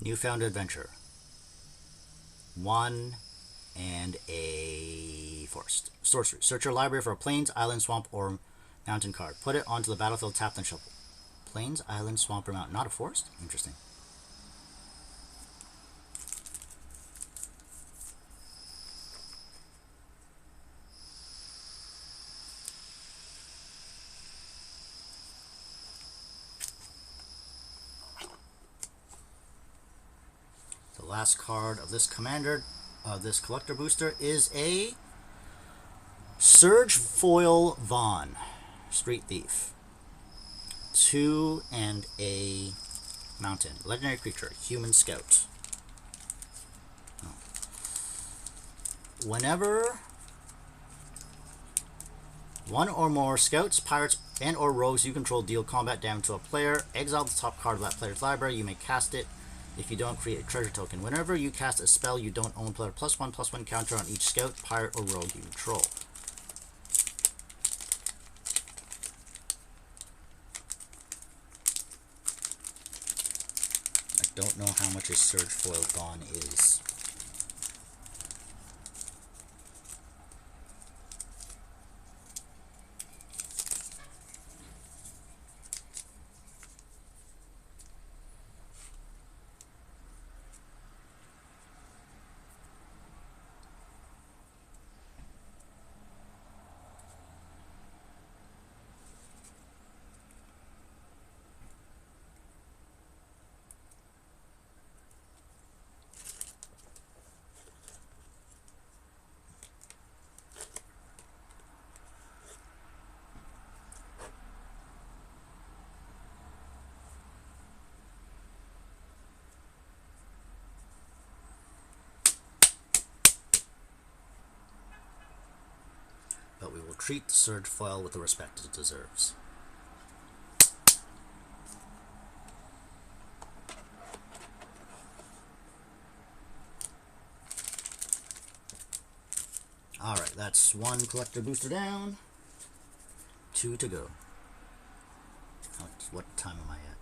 Newfound Adventure. 1 and a forest. Sorcery. Search your library for a plains, island, swamp, or mountain card. Put it onto the battlefield, tap, then shuffle. Plains, island, swamp, or mountain. Not a forest? Interesting. The last card of this commander, this collector booster, is a Surge Foil Vaughn, Street Thief. 2 and a mountain. Legendary creature, Human Scout. Oh. Whenever one or more scouts, pirates, and or rogues you control deal combat damage to a player, exile the top card of that player's library. You may cast it. If you don't, create a treasure token. Whenever you cast a spell you don't own, put a +1/+1 counter on each scout, pirate, or rogue you control. I don't know how much a Surge Foil Vaughn is. But we will treat the Surge Foil with the respect it deserves. Alright, that's 1 collector booster down. 2 to go. What time am I at?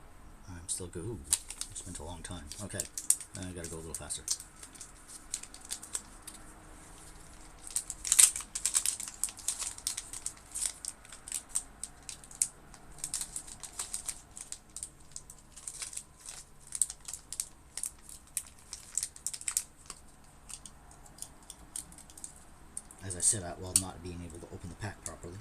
I'm still good. Ooh, I spent a long time. Okay, I gotta go a little faster. As I said, while not being able to open the pack properly.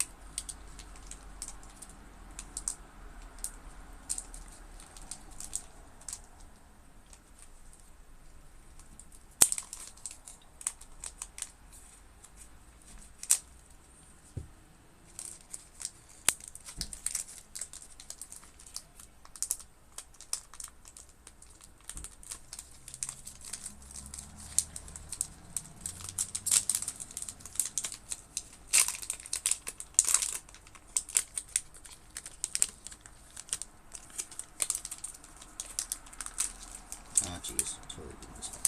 Oh jeez, totally doing this back.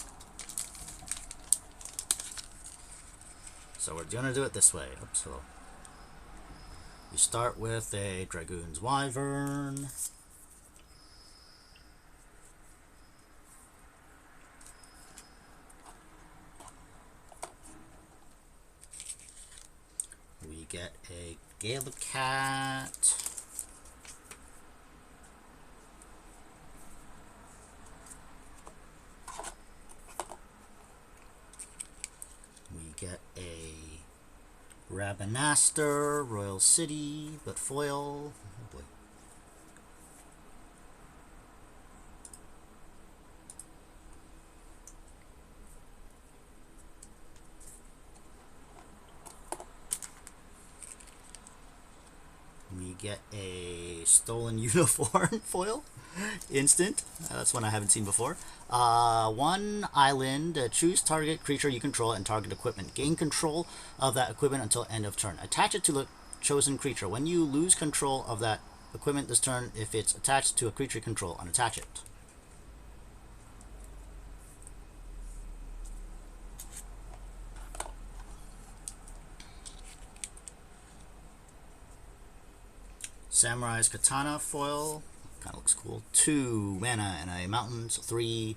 So we're gonna do it this way. Oops, hello. You start with a Dragoon's Wyvern. We get a Gaelic Cat. We get a Rabanaster, Royal City, but foil. Oh boy. get a stolen uniform foil instant. That's one I haven't seen before. One island, choose target creature you control and target equipment. Gain control of that equipment until end of turn. Attach it to the chosen creature. When you lose control of that equipment this turn, if it's attached to a creature you control, unattach it. Samurai's Katana foil, kind of looks cool. 2 mana and a mountain, so 3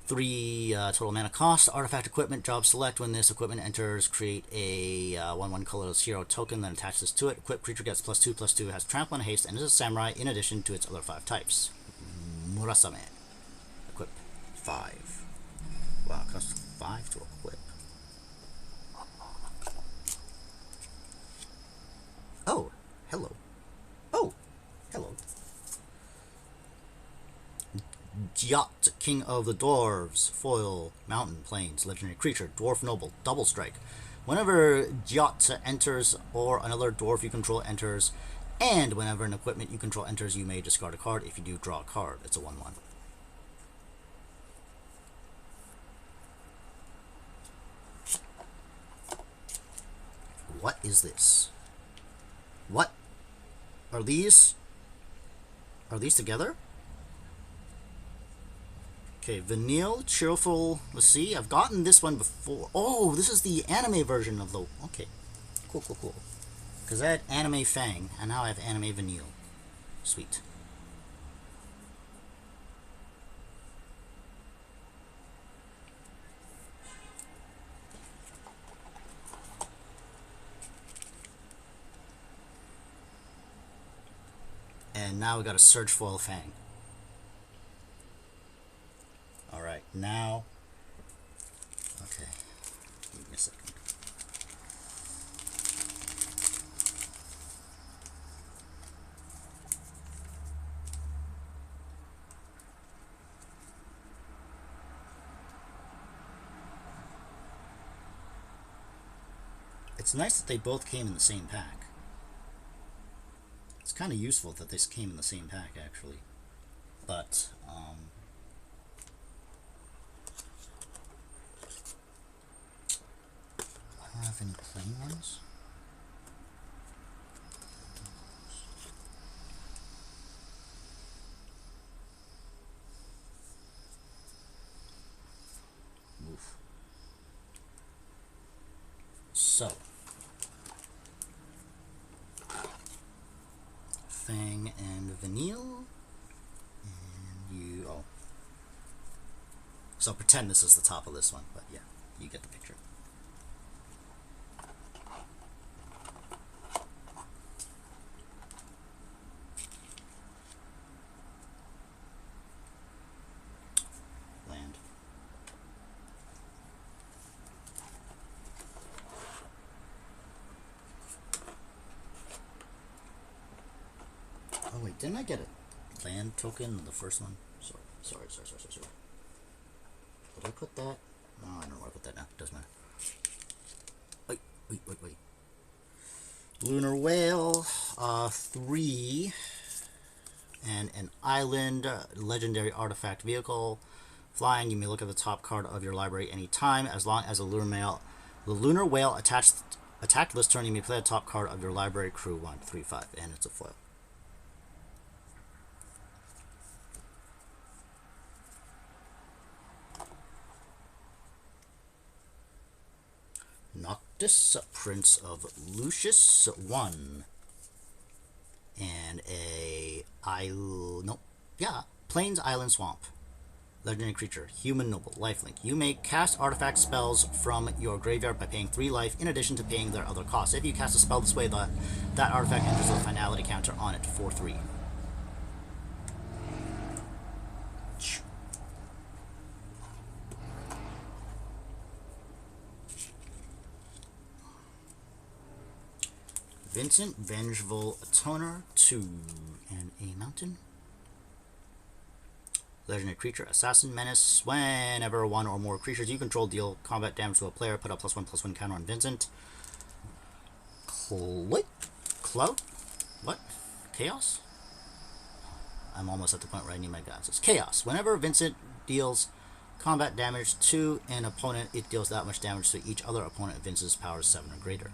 total mana cost. Artifact equipment, job select. When this equipment enters, create a 1/1 colorless hero token, then attach this to it. Equipped creature gets +2/+2, has trample and haste, and is a samurai in addition to its other 5 types. Murasame. Equip 5. Wow, it costs 5 to equip. Oh, hello. Oh, hello. Jyot, King of the Dwarves, foil, mountain, plains, legendary creature, dwarf noble, double strike. Whenever Jyot enters or another dwarf you control enters, and whenever an equipment you control enters, you may discard a card. If you do, draw a card. It's a 1/1. What is this? What? Are these together? Okay, Vanille, Cheerful. Let's see. I've gotten this one before. Oh, this is the anime version of the. Okay, cool. Because I had Anime Fang, and now I have Anime Vanille. Sweet. And now we got a Surge Foil Fang. Alright, now... Okay, give me a second. It's nice that they both came in the same pack. It's kind of useful that this came in the same pack, actually. But, I don't have any plain ones. Oof. So, Fang and Vanille, and you, oh. So pretend this is the top of this one, but yeah, you get the picture. Land. Oh wait, didn't I get a land token in the first one? Sorry. Did I put that? No, I don't know where I put that now. Doesn't matter. Wait. Lunar Whale, 3, and an island, legendary artifact vehicle. Flying, you may look at the top card of your library anytime, as long as the Lunar Whale attacked this turn, you may play the top card of your library. Crew 1, 3, 5, and it's a foil. Noctis, Prince of Lucius, 1. And Plains Island Swamp. Legendary creature, human noble, lifelink. You may cast artifact spells from your graveyard by paying 3 life, in addition to paying their other costs. If you cast a spell this way, that artifact enters with a finality counter on it for 3. Vincent, Vengeful Atoner, 2, and a mountain. Legendary creature, Assassin Menace. Whenever one or more creatures you control deal combat damage to a player, put a +1/+1 counter on Vincent. Clout. What? Chaos? I'm almost at the point where I need my glasses. Chaos. Whenever Vincent deals combat damage to an opponent, it deals that much damage to each other opponent if Vincent's power is 7 or greater.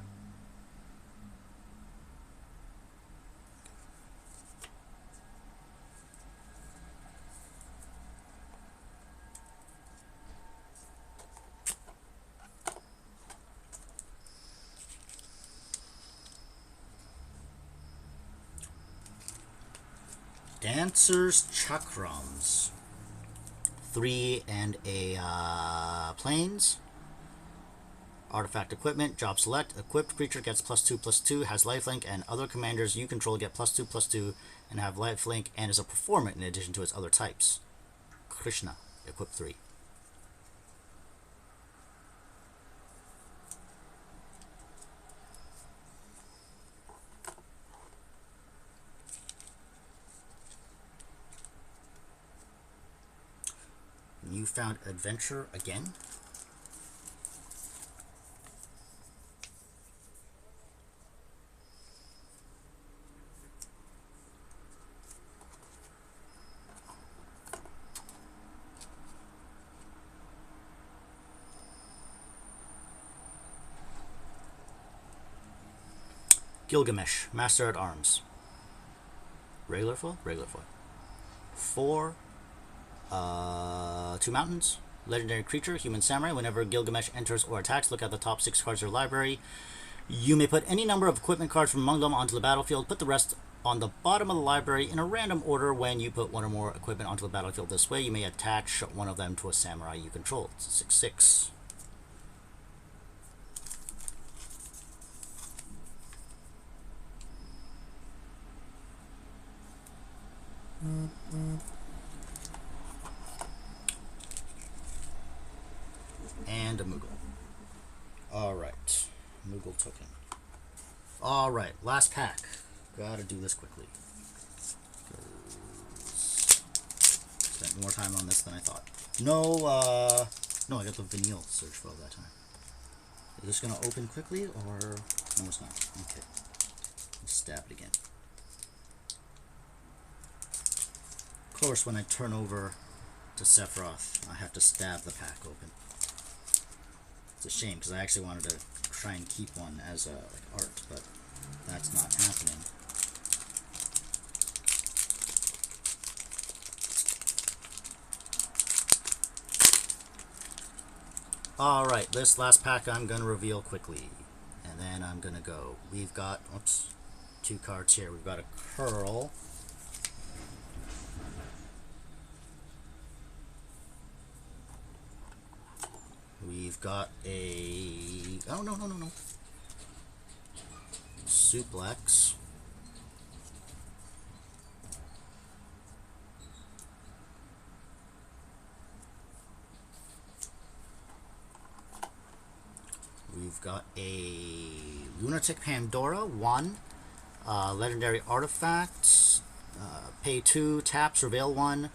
Dancer's Chakrams. 3 and a planes. Artifact equipment, job select. Equipped creature gets +2/+2, has lifelink, and other commanders you control get +2/+2 and have lifelink and is a performer in addition to its other types. Krishna, equip 3. You found adventure again. Gilgamesh, Master at Arms. Regular foil? Regular foil. 4, 2 mountains. Legendary creature, human samurai. Whenever Gilgamesh enters or attacks, look at the top 6 cards of your library. You may put any number of equipment cards from among them onto the battlefield. Put the rest on the bottom of the library in a random order. When you put one or more equipment onto the battlefield this way, you may attach one of them to a samurai you control. It's a 6/6. And a Moogle. Alright. Moogle token. Alright, last pack. Gotta do this quickly. Spent more time on this than I thought. No, I got the Vanille search foil that time. Is this gonna open quickly, or... No, it's not. Okay. Let's stab it again. Of course, when I turn over to Sephiroth, I have to stab the pack open. It's a shame, because I actually wanted to try and keep one as a art, but that's not happening. Alright, this last pack I'm going to reveal quickly, and then I'm going to go. We've got, oops, 2 cards here. We've got a Curl. We've got a... Oh, no. Suplex. We've got a Lunatic Pandora, 1. Legendary Artifact. Pay 2, tap, surveil 1.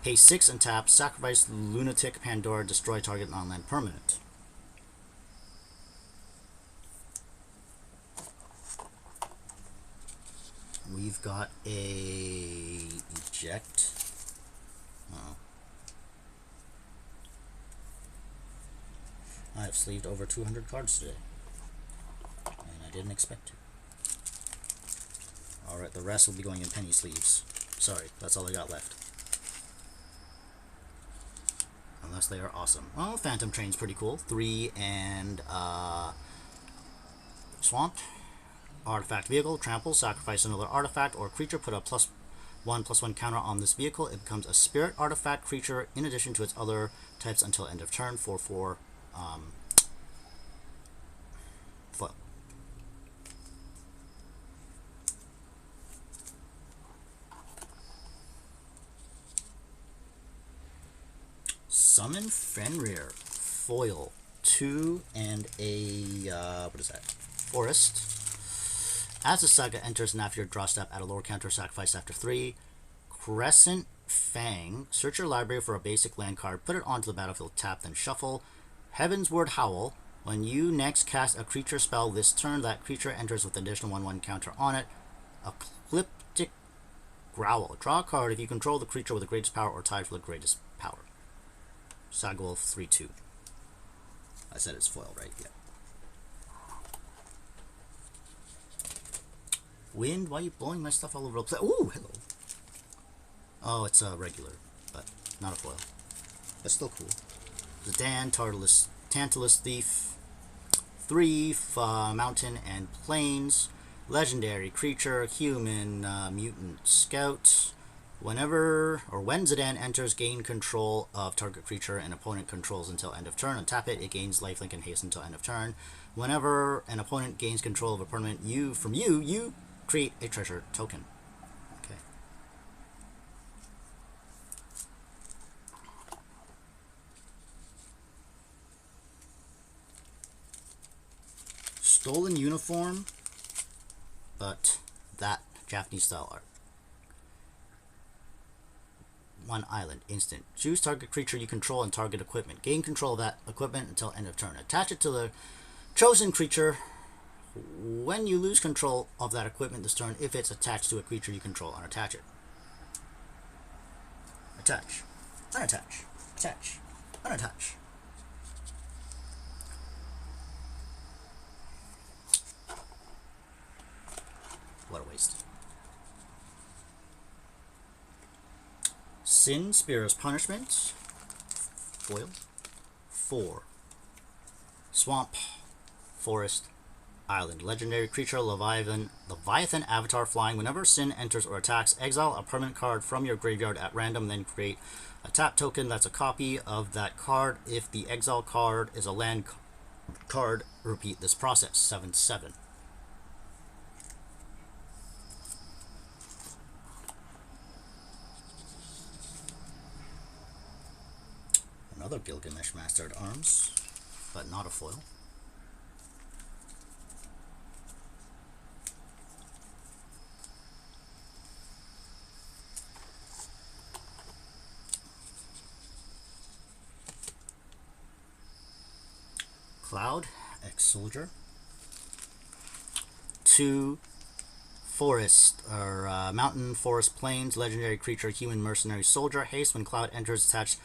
Pay 6 and tap, sacrifice Lunatic Pandora, destroy target non-land permanent. We've got a Eject. Oh. I've sleeved over 200 cards today, and I didn't expect to. Alright, the rest will be going in penny sleeves. Sorry, that's all I got left. Unless they are awesome. Oh, Phantom Train's pretty cool. 3 and Swamp. Artifact vehicle, trample, sacrifice another artifact or creature, put a +1/+1 counter on this vehicle. It becomes a spirit artifact creature in addition to its other types until end of turn. 4/4 foil. Summon Fenrir, foil, 2 and a what is that? Forest. As the saga enters, and after your draw step, add a lower counter, sacrifice after 3. Crescent Fang. Search your library for a basic land card, put it onto the battlefield, tap, then shuffle. Heaven's Word Howl. When you next cast a creature spell this turn, that creature enters with an additional 1/1 counter on it. Ecliptic Growl. Draw a card if you control the creature with the greatest power or tied for the greatest power. Sagwolf 3/2. I said it's foil, right? Yeah. Wind, why are you blowing my stuff all over the place? Ooh, hello. Oh, it's a regular, but not a foil. But still cool. Zidane, Tantalus Thief, 3 Mountain and Plains, Legendary Creature, Human, Mutant Scout. Whenever or when Zidane enters, gain control of target creature and opponent controls until end of turn. Untap it, it gains lifelink and haste until end of turn. Whenever an opponent gains control of a permanent you create a treasure token. Okay. Stolen uniform, but that Japanese style art. 1 island, instant. Choose target creature you control and target equipment. Gain control of that equipment until end of turn. Attach it to the chosen creature when you lose control of that equipment this turn if it's attached to a creature you control. Unattach it. Attach. Unattach. Attach. Unattach. What a waste. Sin, Spear's Punishment. Foil. 4. Swamp. Forest. Island. Legendary creature, Leviathan Avatar flying. Whenever Sin enters or attacks, exile a permanent card from your graveyard at random, then create a tap token that's a copy of that card. If the exile card is a land card, repeat this process. 7/7. Another Gilgamesh Master at Arms, but not a foil. Cloud, ex-soldier. 2 Forest, or Mountain, Forest, Plains, legendary creature, human mercenary soldier. Haste, when Cloud enters, attach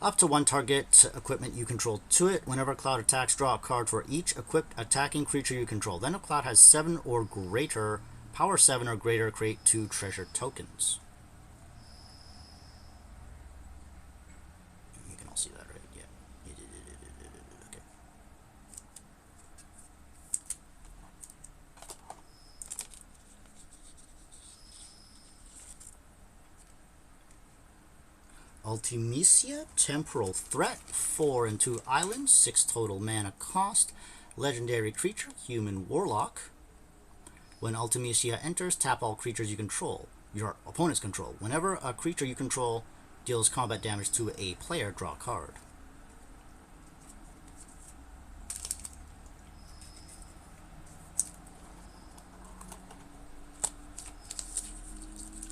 up to 1 target equipment you control to it. Whenever Cloud attacks, draw a card for each equipped attacking creature you control. Then if Cloud has 7 or greater, power 7 or greater, create 2 treasure tokens. You can all see that, right? Yeah. Okay. Ultimecia, Temporal Threat, 4 and 2 islands, 6 total mana cost. Legendary creature, Human Warlock. When Ultimecia enters, tap all creatures you control, your opponent's control. Whenever a creature you control deals combat damage to a player, draw a card.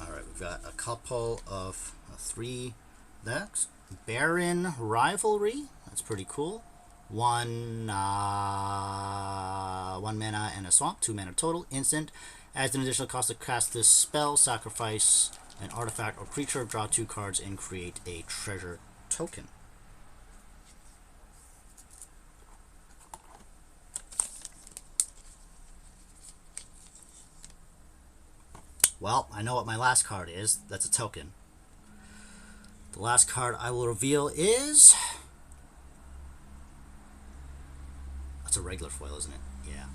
Alright, we've got a couple of 3 decks. Baron Rivalry, that's pretty cool. 1 mana and a swamp, 2 mana total, instant. As an additional cost to cast this spell, sacrifice an artifact or creature, draw 2 cards, and create a treasure token. Well, I know what my last card is. That's a token. The last card I will reveal is... That's a regular foil, isn't it? Yeah.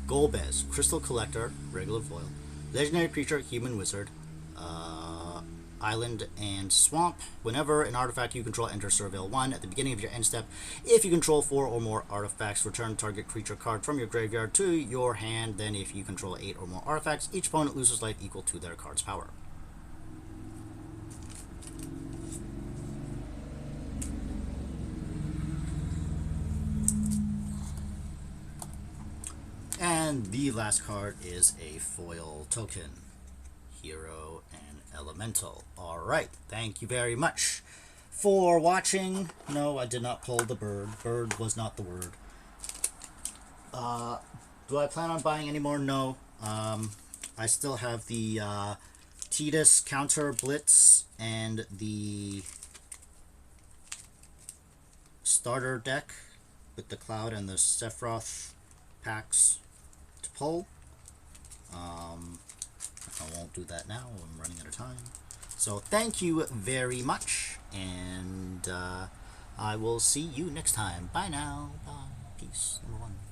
Golbez, Crystal Collector, regular foil. Legendary creature, Human Wizard. Island and Swamp. Whenever an artifact you control enters Surveil 1 at the beginning of your end step, if you control 4 or more artifacts, return target creature card from your graveyard to your hand. Then if you control 8 or more artifacts, each opponent loses life equal to their card's power. And the last card is a foil token. Hero and Elemental. Alright, thank you very much for watching. No, I did not pull the bird. Bird was not the word. Do I plan on buying any more? No. I still have the Tidus Counter Blitz and the starter deck with the Cloud and the Sephiroth packs to pull. I won't do that now. I'm running out of time. So thank you very much, and I will see you next time. Bye now. Bye. Peace. Number 1.